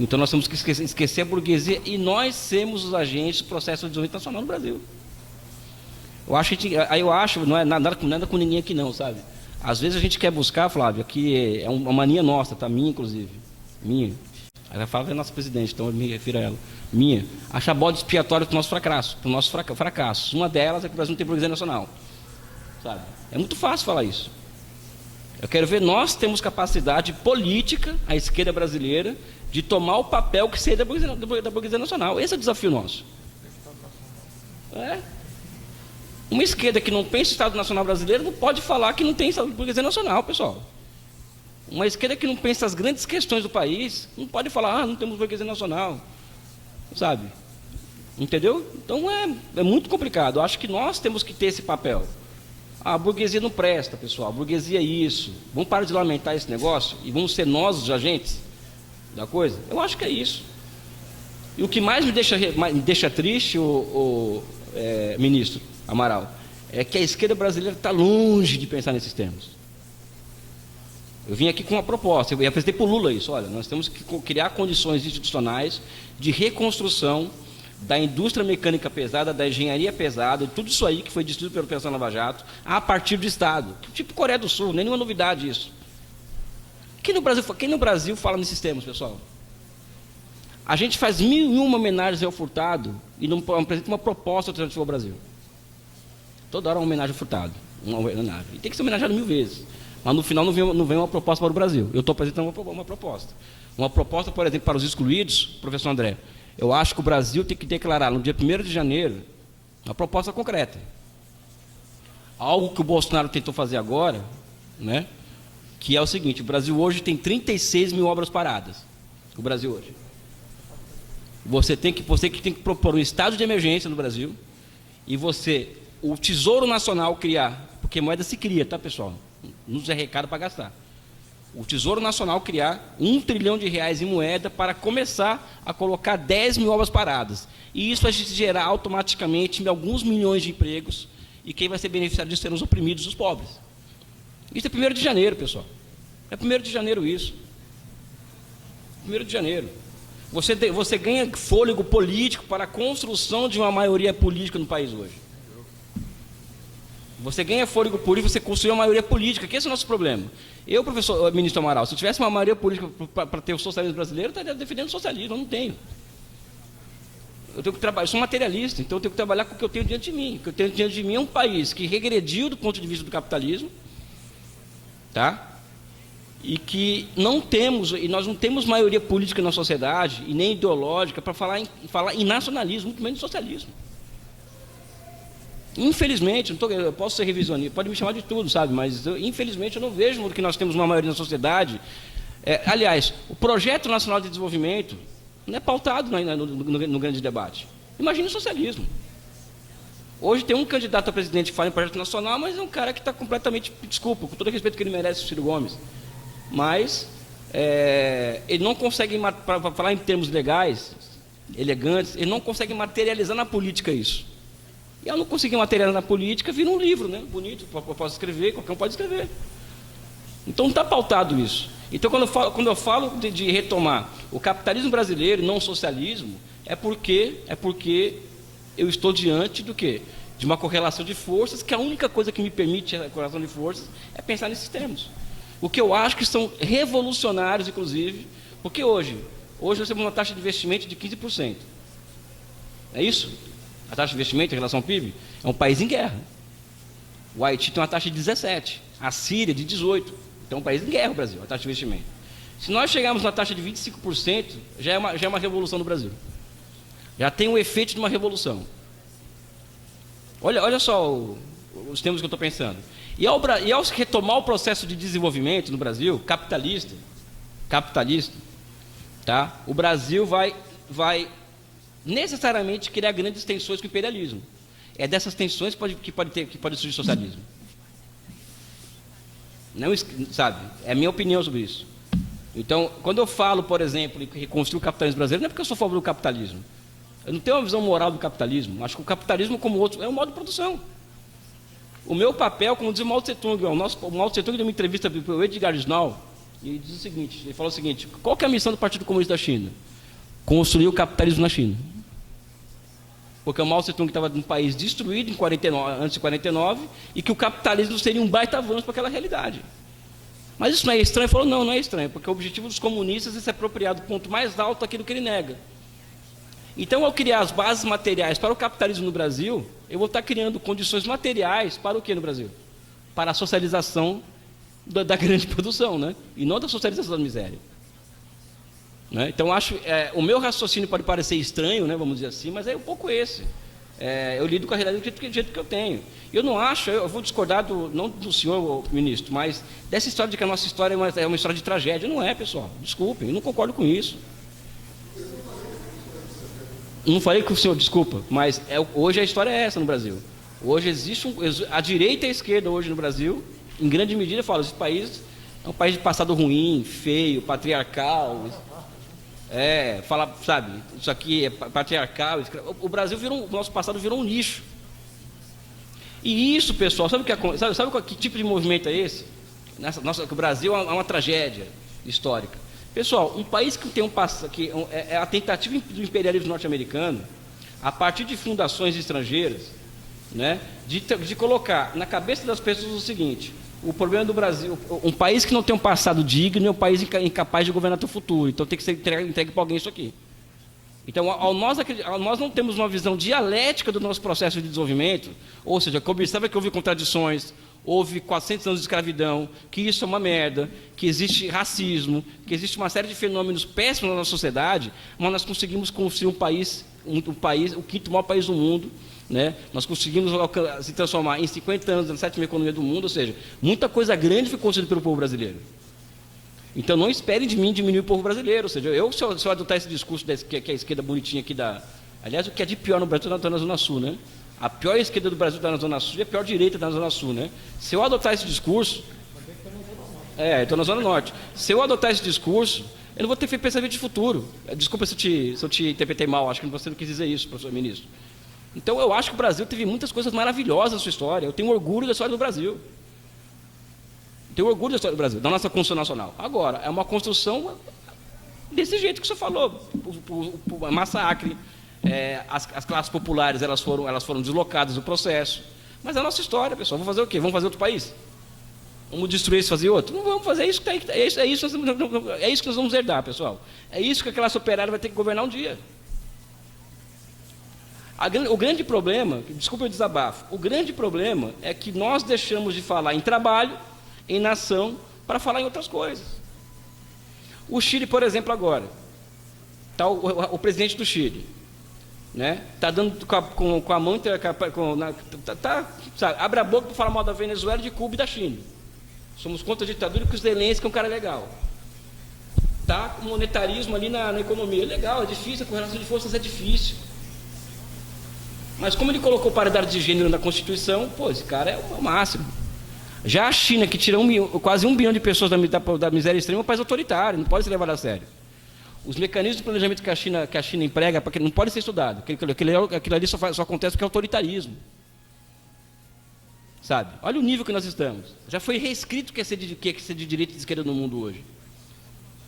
Então nós temos que esquecer a burguesia e nós sermos os agentes do processo de desenvolvimento nacional no Brasil. Eu acho, não é nada com ninguém aqui não, sabe? Às vezes a gente quer buscar, Flávio, aqui é uma mania nossa, tá? Minha inclusive, minha. Ela fala que é nossa presidente, então eu me refiro a ela. Minha, achar bode expiatório para o nosso fracasso. Uma delas é que o Brasil não tem burguesia nacional. Sabe? É muito fácil falar isso. Eu quero ver, nós temos capacidade política, a esquerda brasileira, de tomar o papel que seja da burguesia nacional. Esse é o desafio nosso. Uma esquerda que não pensa em Estado Nacional brasileiro não pode falar que não tem burguesia nacional, pessoal. Uma esquerda que não pensa as grandes questões do país não pode falar, não temos burguesia nacional, sabe? Entendeu? Então é muito complicado. Eu acho que nós temos que ter esse papel. A burguesia não presta, pessoal. A burguesia é isso. Vamos parar de lamentar esse negócio e vamos ser nós os agentes da coisa? Eu acho que é isso. E o que mais me deixa triste, ministro Amaral, é que a esquerda brasileira está longe de pensar nesses termos. Eu vim aqui com uma proposta, eu apresentei para o Lula isso. Olha, nós temos que criar condições institucionais de reconstrução da indústria mecânica pesada, da engenharia pesada, tudo isso aí que foi destruído pela Operação Lava Jato, a partir do Estado. Tipo Coreia do Sul, nenhuma novidade isso. Quem no Brasil fala nesses termos, pessoal? A gente faz 1001 homenagens ao Furtado e não apresenta uma proposta alternativa ao Brasil. Toda hora uma homenagem ao Furtado. Uma homenagem. E tem que ser homenageado 1000 vezes. Mas no final não vem uma proposta para o Brasil. Eu estou apresentando uma proposta. Uma proposta, por exemplo, para os excluídos, professor André. Eu acho que o Brasil tem que declarar, no dia 1º de janeiro, uma proposta concreta. Algo que o Bolsonaro tentou fazer agora, né, que é o seguinte: o Brasil hoje tem 36 mil obras paradas. O Brasil hoje. Você que tem que propor um estado de emergência no Brasil e o Tesouro Nacional criar, porque moeda se cria, tá, pessoal? Não é recado para gastar. O Tesouro Nacional criar R$1 trilhão em moeda para começar a colocar 10 mil obras paradas. E isso vai gerar automaticamente alguns milhões de empregos, e quem vai ser beneficiado disso serão os oprimidos, os pobres. Isso é 1º de janeiro, pessoal. É 1º de janeiro isso. 1º de janeiro. Você ganha fôlego político para a construção de uma maioria política no país hoje. Você ganha fôlego político, você construir uma maioria política, que esse é o nosso problema. Eu, professor ministro Amaral, se eu tivesse uma maioria política para ter o socialismo brasileiro, eu estaria defendendo o socialismo. Eu não tenho. Eu tenho que trabalhar, eu sou materialista, então eu tenho que trabalhar com o que eu tenho diante de mim. O que eu tenho diante de mim é um país que regrediu do ponto de vista do capitalismo, tá? E que nós não temos maioria política na sociedade, e nem ideológica, para falar em nacionalismo, muito menos socialismo. Infelizmente, eu posso ser revisionista, pode me chamar de tudo, sabe? Mas infelizmente eu não vejo que nós temos uma maioria na sociedade. Aliás, o Projeto Nacional de Desenvolvimento não é pautado no grande debate. Imagine o socialismo. Hoje tem um candidato a presidente que fala em projeto nacional, mas é um cara que está completamente, desculpa, com todo o respeito que ele merece, o Ciro Gomes, mas ele não consegue, para falar em termos legais, elegantes, ele não consegue materializar na política isso. E ao não conseguir materializar na política, vira um livro, né? Bonito, eu posso escrever, qualquer um pode escrever. Então não está pautado isso. Então quando eu falo de retomar o capitalismo brasileiro e não o socialismo, é porque eu estou diante do quê? De uma correlação de forças, que a única coisa que me permite a correlação de forças é pensar nesses termos. O que eu acho que são revolucionários, inclusive, porque hoje nós temos uma taxa de investimento de 15%. É isso? A taxa de investimento em relação ao PIB é um país em guerra. O Haiti tem uma taxa de 17%, a Síria de 18%. Então é um país em guerra o Brasil, a taxa de investimento. Se nós chegarmos na taxa de 25%, já é uma revolução no Brasil. Já tem o efeito de uma revolução. Olha só os termos que eu estou pensando. E ao retomar o processo de desenvolvimento no Brasil, capitalista, tá? O Brasil vai necessariamente criar grandes tensões com o imperialismo. É dessas tensões que pode surgir socialismo. Não, sabe? É a minha opinião sobre isso. Então, quando eu falo, por exemplo, em reconstruir o capitalismo brasileiro, não é porque eu sou a favor do capitalismo. Eu não tenho uma visão moral do capitalismo. Acho que o capitalismo, como outro, é um modo de produção. O meu papel, como diz o Mao Tse-tung, o Mao Tse-tung deu uma entrevista para o Edgar Snall, e ele diz o seguinte, ele falou o seguinte: qual que é a missão do Partido Comunista da China? Construir o capitalismo na China. Porque o Mao Tse-tung estava num país destruído antes de 49, e que o capitalismo seria um baita avanço para aquela realidade. Mas isso não é estranho? Ele falou, não é estranho, porque o objetivo dos comunistas é se apropriar do ponto mais alto daquilo que ele nega. Então, ao criar as bases materiais para o capitalismo no Brasil, eu vou estar criando condições materiais para o que no Brasil? Para a socialização da grande produção, né? E não da socialização da miséria. Né? Então, o meu raciocínio pode parecer estranho, né, vamos dizer assim, mas é um pouco esse. eu lido com a realidade do jeito que eu tenho. Eu não acho, eu vou discordar não do senhor, ministro, mas dessa história de que a nossa história é uma história de tragédia. Não é, pessoal. Desculpem, eu não concordo com isso. Não falei com o senhor, desculpa, mas hoje a história é essa no Brasil. Hoje existe a direita e a esquerda hoje no Brasil, em grande medida, eu falo, esse país é um país de passado ruim, feio, patriarcal. Fala, sabe, isso aqui é patriarcal. O Brasil o nosso passado virou um lixo. E isso, pessoal, sabe que tipo de movimento é esse? Que o Brasil é uma tragédia histórica. Pessoal, um país que tem que é a tentativa do imperialismo norte-americano, a partir de fundações estrangeiras, né, de colocar na cabeça das pessoas o seguinte: o problema do Brasil, um país que não tem um passado digno é um país incapaz de governar seu futuro, então tem que ser entregue para alguém isso aqui. Então, nós não temos uma visão dialética do nosso processo de desenvolvimento, ou seja, que observa que houve contradições, houve 400 anos de escravidão, que isso é uma merda, que existe racismo, que existe uma série de fenômenos péssimos na nossa sociedade, mas nós conseguimos construir o quinto maior país do mundo, né? Nós conseguimos se transformar em 50 anos na 7ª economia do mundo, ou seja, muita coisa grande foi construída pelo povo brasileiro. Então não esperem de mim diminuir o povo brasileiro, ou seja, se eu adotar esse discurso que é a esquerda bonitinha aqui aliás, o que é de pior no Brasil está na Zona Sul, né? A pior esquerda do Brasil está na Zona Sul e a pior direita está na Zona Sul, né? Se eu adotar esse discurso... estou na Zona Norte. Se eu adotar esse discurso, eu não vou ter pensamento de futuro. Desculpa se eu te interpretei mal, acho que você não quis dizer isso, professor ministro. Então, eu acho que o Brasil teve muitas coisas maravilhosas na sua história. Eu tenho orgulho da história do Brasil. Tenho orgulho da história do Brasil, da nossa Constituição Nacional. Agora, é uma construção desse jeito que você falou, o massacre, as classes populares elas foram deslocadas do processo. Mas é a nossa história, pessoal. Vamos fazer o quê? Vamos fazer outro país? Vamos destruir isso e fazer outro? Não vamos fazer isso. É isso que nós vamos herdar, pessoal. É isso que a classe operária vai ter que governar um dia. O grande problema, desculpa o desabafo, o grande problema é que nós deixamos de falar em trabalho, em nação, para falar em outras coisas. O Chile, por exemplo, agora, está o presidente do Chile, né? Está dando com a mão, sabe, abre a boca para falar mal da Venezuela, de Cuba e da China. Somos contra a ditadura, que o Zelensky é um cara legal. Está com monetarismo ali na economia, legal, é difícil, a correlação de forças é difícil. Mas como ele colocou paridade de gênero na Constituição, esse cara é o máximo. Já a China, que tira quase 1 bilhão de pessoas da miséria extrema, é um país autoritário, não pode ser levado a sério. Os mecanismos de planejamento que a China emprega não podem ser estudados. Aquilo ali só acontece porque é autoritarismo. Sabe? Olha o nível que nós estamos. Já foi reescrito o que é ser de direita e de esquerda no mundo hoje.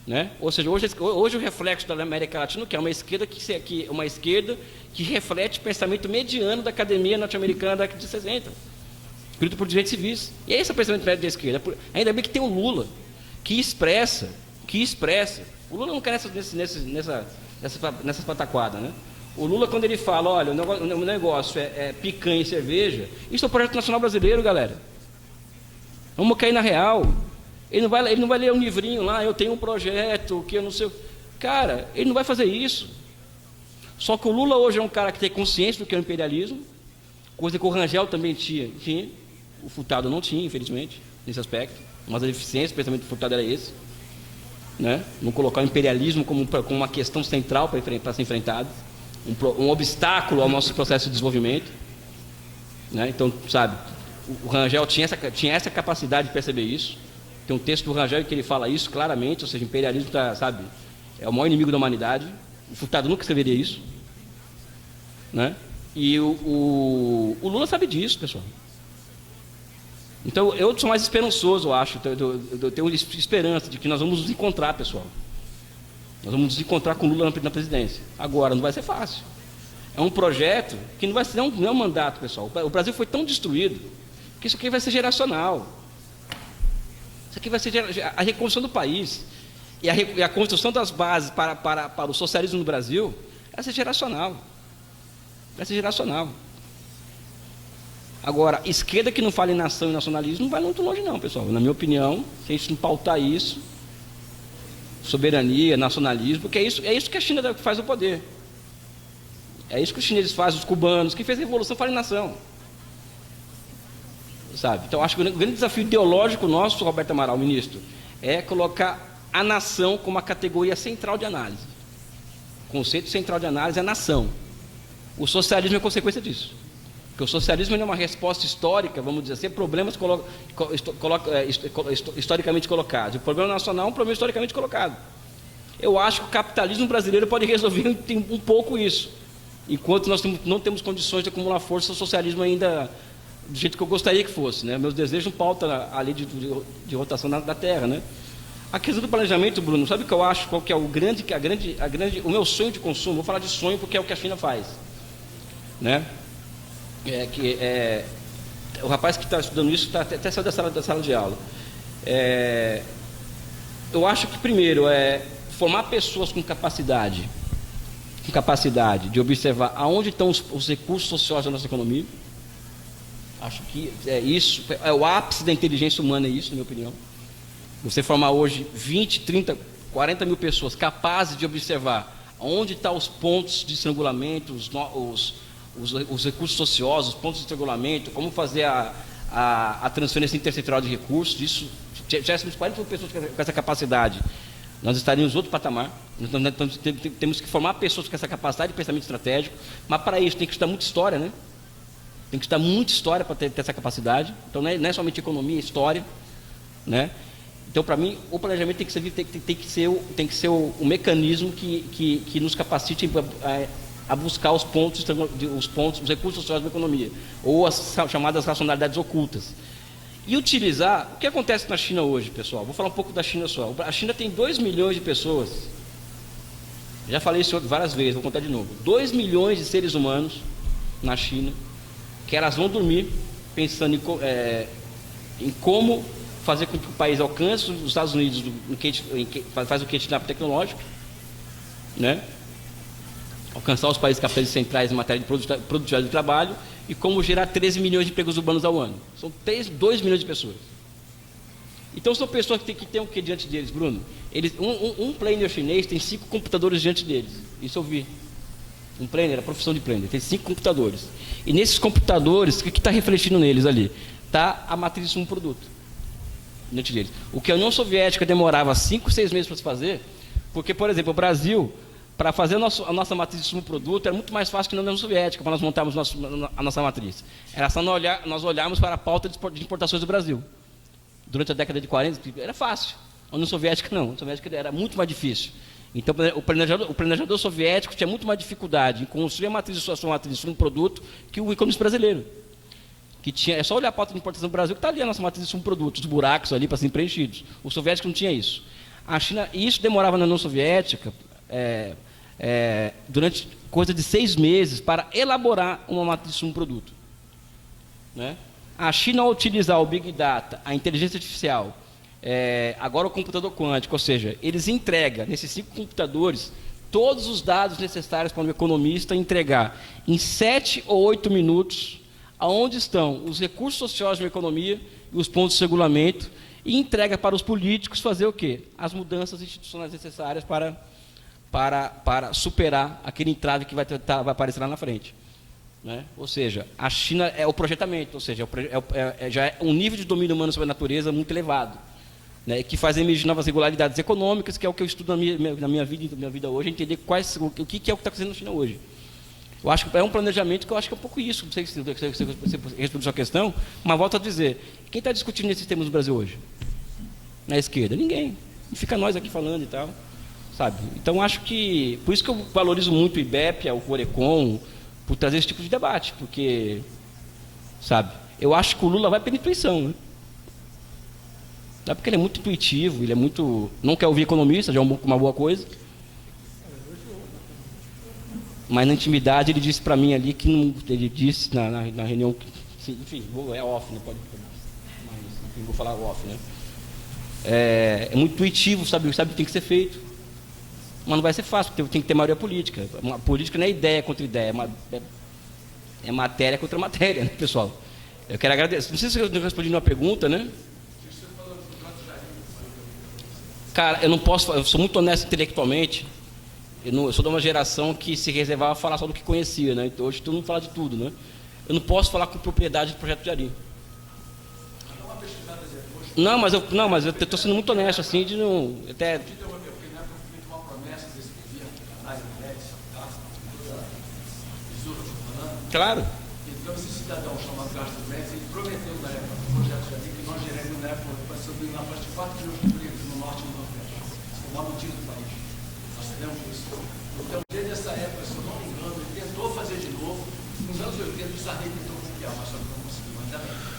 Né? Ou seja, hoje o reflexo da América Latina que é uma esquerda que reflete o pensamento mediano da academia norte-americana da década de 60, escrito por direitos civis. E esse é o pensamento médio da esquerda. Ainda bem que tem o Lula, que expressa. O Lula não quer nessa pataquada, né? O Lula, quando ele fala, olha, o negócio é picanha e cerveja, isso é um projeto nacional brasileiro, galera. Vamos cair na real. Ele não vai ler um livrinho lá, eu tenho um projeto, que eu não sei... Cara, ele não vai fazer isso. Só que o Lula hoje é um cara que tem consciência do que é o imperialismo, coisa que o Rangel também tinha. O Furtado não tinha, infelizmente, nesse aspecto. Mas a deficiência, o pensamento do Furtado era esse. Né? Não colocar o imperialismo como uma questão central para ser enfrentado, um obstáculo ao nosso processo de desenvolvimento. Né? Então, sabe, o Rangel tinha essa capacidade de perceber isso. Tem um texto do Rangel em que ele fala isso claramente, ou seja, o imperialismo é o maior inimigo da humanidade. O Furtado nunca escreveria isso. Né? E o Lula sabe disso, pessoal. Então, eu sou mais esperançoso, eu acho. Eu tenho esperança de que nós vamos nos encontrar, pessoal. Nós vamos nos encontrar com o Lula na presidência. Agora, não vai ser fácil. É um projeto que não é um mandato, pessoal. O Brasil foi tão destruído que isso aqui vai ser geracional. Isso aqui vai ser a reconstrução do país. E a construção das bases para o socialismo no Brasil vai ser geracional. Vai ser geracional. Agora, esquerda que não fala em nação e nacionalismo não vai muito longe não, pessoal. Na minha opinião, se a gente não pautar isso, soberania, nacionalismo, porque é isso que a China faz o poder. É isso que os chineses fazem, os cubanos. Quem fez a revolução foi a nação. Sabe? Então, acho que o grande desafio ideológico nosso, Roberto Amaral, ministro, é colocar a nação como a categoria central de análise. O conceito central de análise é a nação. O socialismo é consequência disso. Porque o socialismo não é uma resposta histórica, vamos dizer assim, a problemas historicamente colocados. O problema nacional é um problema historicamente colocado. Eu acho que o capitalismo brasileiro pode resolver um pouco isso. Enquanto nós não temos condições de acumular força, o socialismo ainda do jeito que eu gostaria que fosse, né? Meus desejos não pautam a lei de rotação da Terra, né? A questão do planejamento, Bruno, sabe o que eu acho? Qual que é o meu sonho de consumo? Vou falar de sonho porque é o que a China faz, né? O rapaz que está estudando isso até saiu da sala de aula. Eu acho que primeiro formar pessoas com capacidade de observar aonde estão os recursos sociais da nossa economia. Acho que isso é o ápice da inteligência humana, isso, na minha opinião. Você formar hoje 20, 30, 40 mil pessoas capazes de observar onde estão os pontos de estrangulamento, os recursos ociosos, os pontos de estrangulamento, como fazer a transferência intersetorial de recursos. Isso, já temos 40 mil pessoas com essa capacidade. Nós estaríamos em outro patamar. Nós temos que formar pessoas com essa capacidade de pensamento estratégico, mas para isso tem que estudar muita história, né? Tem que estudar muita história para ter essa capacidade. Então não é somente economia, é história, né? Então, para mim, o planejamento tem que ser o mecanismo que nos capacite a buscar os recursos sociais da economia, ou as chamadas racionalidades ocultas. E utilizar... O que acontece na China hoje, pessoal? Vou falar um pouco da China só. A China tem 2 milhões de pessoas. Já falei isso várias vezes, vou contar de novo. 2 milhões de seres humanos na China, que elas vão dormir pensando em como fazer com que o país alcance os Estados Unidos, faz o kit-nap tecnológico, né? Alcançar os países capitalistas centrais em matéria de produtividade do trabalho, e como gerar 13 milhões de empregos urbanos ao ano. São 2 milhões de pessoas. Então são pessoas que têm o que diante deles, Bruno? Um planner chinês tem 5 computadores diante deles. Isso eu vi. Um planner, a profissão de planner, tem 5 computadores. E nesses computadores, o que está refletindo neles ali? Está a matriz de um produto diante deles. O que a União Soviética demorava 5, 6 meses para se fazer, porque, por exemplo, o Brasil, para fazer a nossa matriz de produto, era muito mais fácil que na União Soviética, para nós montarmos a nossa matriz. Era só nós olharmos para a pauta de importações do Brasil. Durante a década de 40, era fácil. A União Soviética não. A União Soviética era muito mais difícil. Então, o planejador soviético tinha muito mais dificuldade em construir a sua matriz de produto que o economista brasileiro. É só olhar a pauta de importação do Brasil, que está ali a nossa matriz de produto, os buracos ali para serem preenchidos. O soviético não tinha isso. A China, e isso demorava na União Soviética durante coisa de 6 meses para elaborar uma matriz de produto, né? A China, ao utilizar o Big Data, a inteligência artificial, agora o computador quântico, ou seja, eles entregam nesses 5 computadores todos os dados necessários para um economista entregar em 7 ou 8 minutos aonde estão os recursos sociais da economia e os pontos de regulamento, e entrega para os políticos fazer o quê? As mudanças institucionais necessárias para superar aquele entrave que vai aparecer lá na frente, né? Ou seja, a China é o projetamento, ou seja, já é um nível de domínio humano sobre a natureza muito elevado, né? Que faz emergir novas regularidades econômicas, que é o que eu estudo na minha vida hoje, entender o que é o que está acontecendo na China hoje. Eu acho que é um planejamento que eu acho que é um pouco isso. Não sei se você respondeu a sua questão, mas volto a dizer, quem está discutindo esses temas no Brasil hoje? Na esquerda? Ninguém. E fica nós aqui falando e tal, sabe? Então, acho que... Por isso que eu valorizo muito o IBEP, o Corecon, por trazer esse tipo de debate, porque, sabe, eu acho que o Lula vai pela intuição, né? Não é porque ele é muito intuitivo, ele é muito... Não quer ouvir economista, já é uma boa coisa. Mas na intimidade ele disse para mim ali que não, ele disse na reunião que, enfim, é off, né? Mas, enfim, vou falar off, né? É muito intuitivo, sabe o que tem que ser feito, mas não vai ser fácil, porque tem que ter maioria política. A política não é ideia contra ideia, é matéria contra matéria, né, pessoal? Eu quero agradecer. Não sei se eu respondi uma pergunta, né? Cara, eu não posso, eu sou muito honesto intelectualmente. Eu sou de uma geração que se reservava a falar só do que conhecia, né? Então hoje todo mundo fala de tudo, né? Eu não posso falar com propriedade do projeto de Ari. Não, mas eu estou sendo muito honesto, assim, de não... Até... Claro. Então, esse cidadão chamado Castro Mendes, ele prometeu na época do projeto de Ari que nós geremos na época para subir na faixa de 4 milhões de empregos no norte e no nordeste. Isso é o maior motivo do país. Nós fizemos isso. Então, desde essa época, se eu não me engano, ele tentou fazer de novo. Nos anos 80, o Sarney tentou copiar, mas só que não conseguiu. Mas também.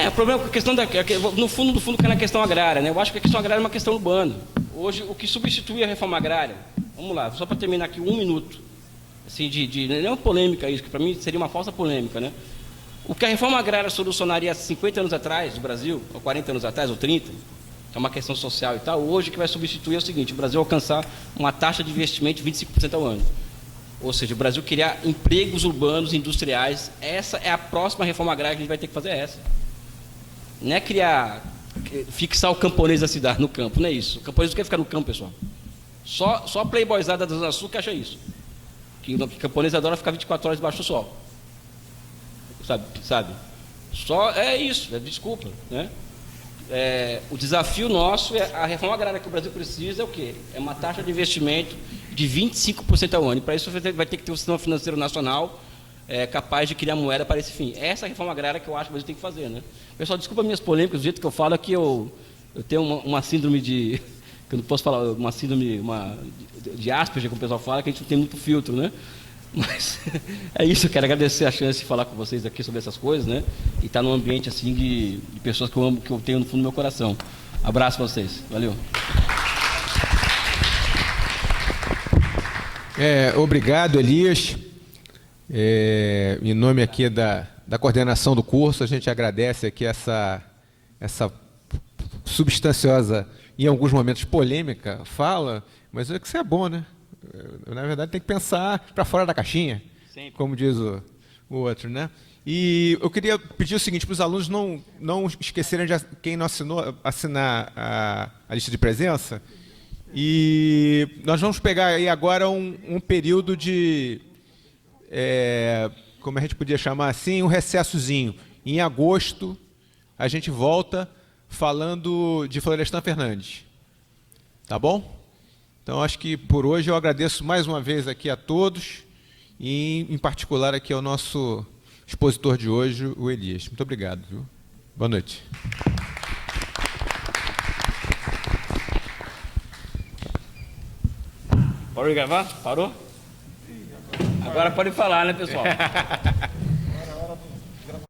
O problema é a questão no fundo, que é na questão agrária, né? Eu acho que a questão agrária é uma questão urbana. Hoje, o que substitui a reforma agrária, vamos lá, só para terminar aqui 1 minuto, assim, não é uma polêmica isso, que para mim seria uma falsa polêmica, né? O que a reforma agrária solucionaria há 50 anos atrás no Brasil, ou 40 anos atrás, ou 30, que é uma questão social e tal, hoje o que vai substituir é o seguinte: o Brasil alcançar uma taxa de investimento de 25% ao ano. Ou seja, o Brasil criar empregos urbanos, industriais. Essa é a próxima reforma agrária que a gente vai ter que fazer, essa. Não é fixar o camponês da cidade no campo, não é isso. O camponês não quer ficar no campo, pessoal. Só a playboyzada da Zona Sul que acha isso. Que o camponês adora ficar 24 horas debaixo do sol. Sabe? Só é isso, desculpa, né? O desafio nosso é a reforma agrária que o Brasil precisa é o quê? É uma taxa de investimento de 25% ao ano. E para isso vai ter que ter um sistema financeiro nacional capaz de criar moeda para esse fim. Essa é a reforma agrária que eu acho que o Brasil tem que fazer, né? Pessoal, desculpa minhas polêmicas, do jeito que eu falo aqui, eu tenho uma síndrome de... que eu não posso falar, uma síndrome de Asperger, como o pessoal fala, que a gente não tem muito filtro, né? Mas é isso, eu quero agradecer a chance de falar com vocês aqui sobre essas coisas, né? E estar num ambiente assim de pessoas que eu amo, que eu tenho no fundo do meu coração. Abraço para vocês, valeu. Obrigado, Elias. Em nome aqui da coordenação do curso, a gente agradece aqui essa substanciosa, em alguns momentos polêmica, fala, mas é que isso é bom, né? Na verdade, tem que pensar para fora da caixinha, sempre, como diz o outro, né? E eu queria pedir o seguinte para os alunos não esquecerem de quem não assinar a lista de presença. E nós vamos pegar aí agora um período de, como a gente podia chamar assim, um recessozinho. Em agosto, a gente volta falando de Florestan Fernandes. Tá bom? Então, acho que por hoje eu agradeço mais uma vez aqui a todos, e em particular aqui ao nosso expositor de hoje, o Elias. Muito obrigado, viu? Boa noite. Pode gravar? Parou? Agora pode falar, né, pessoal?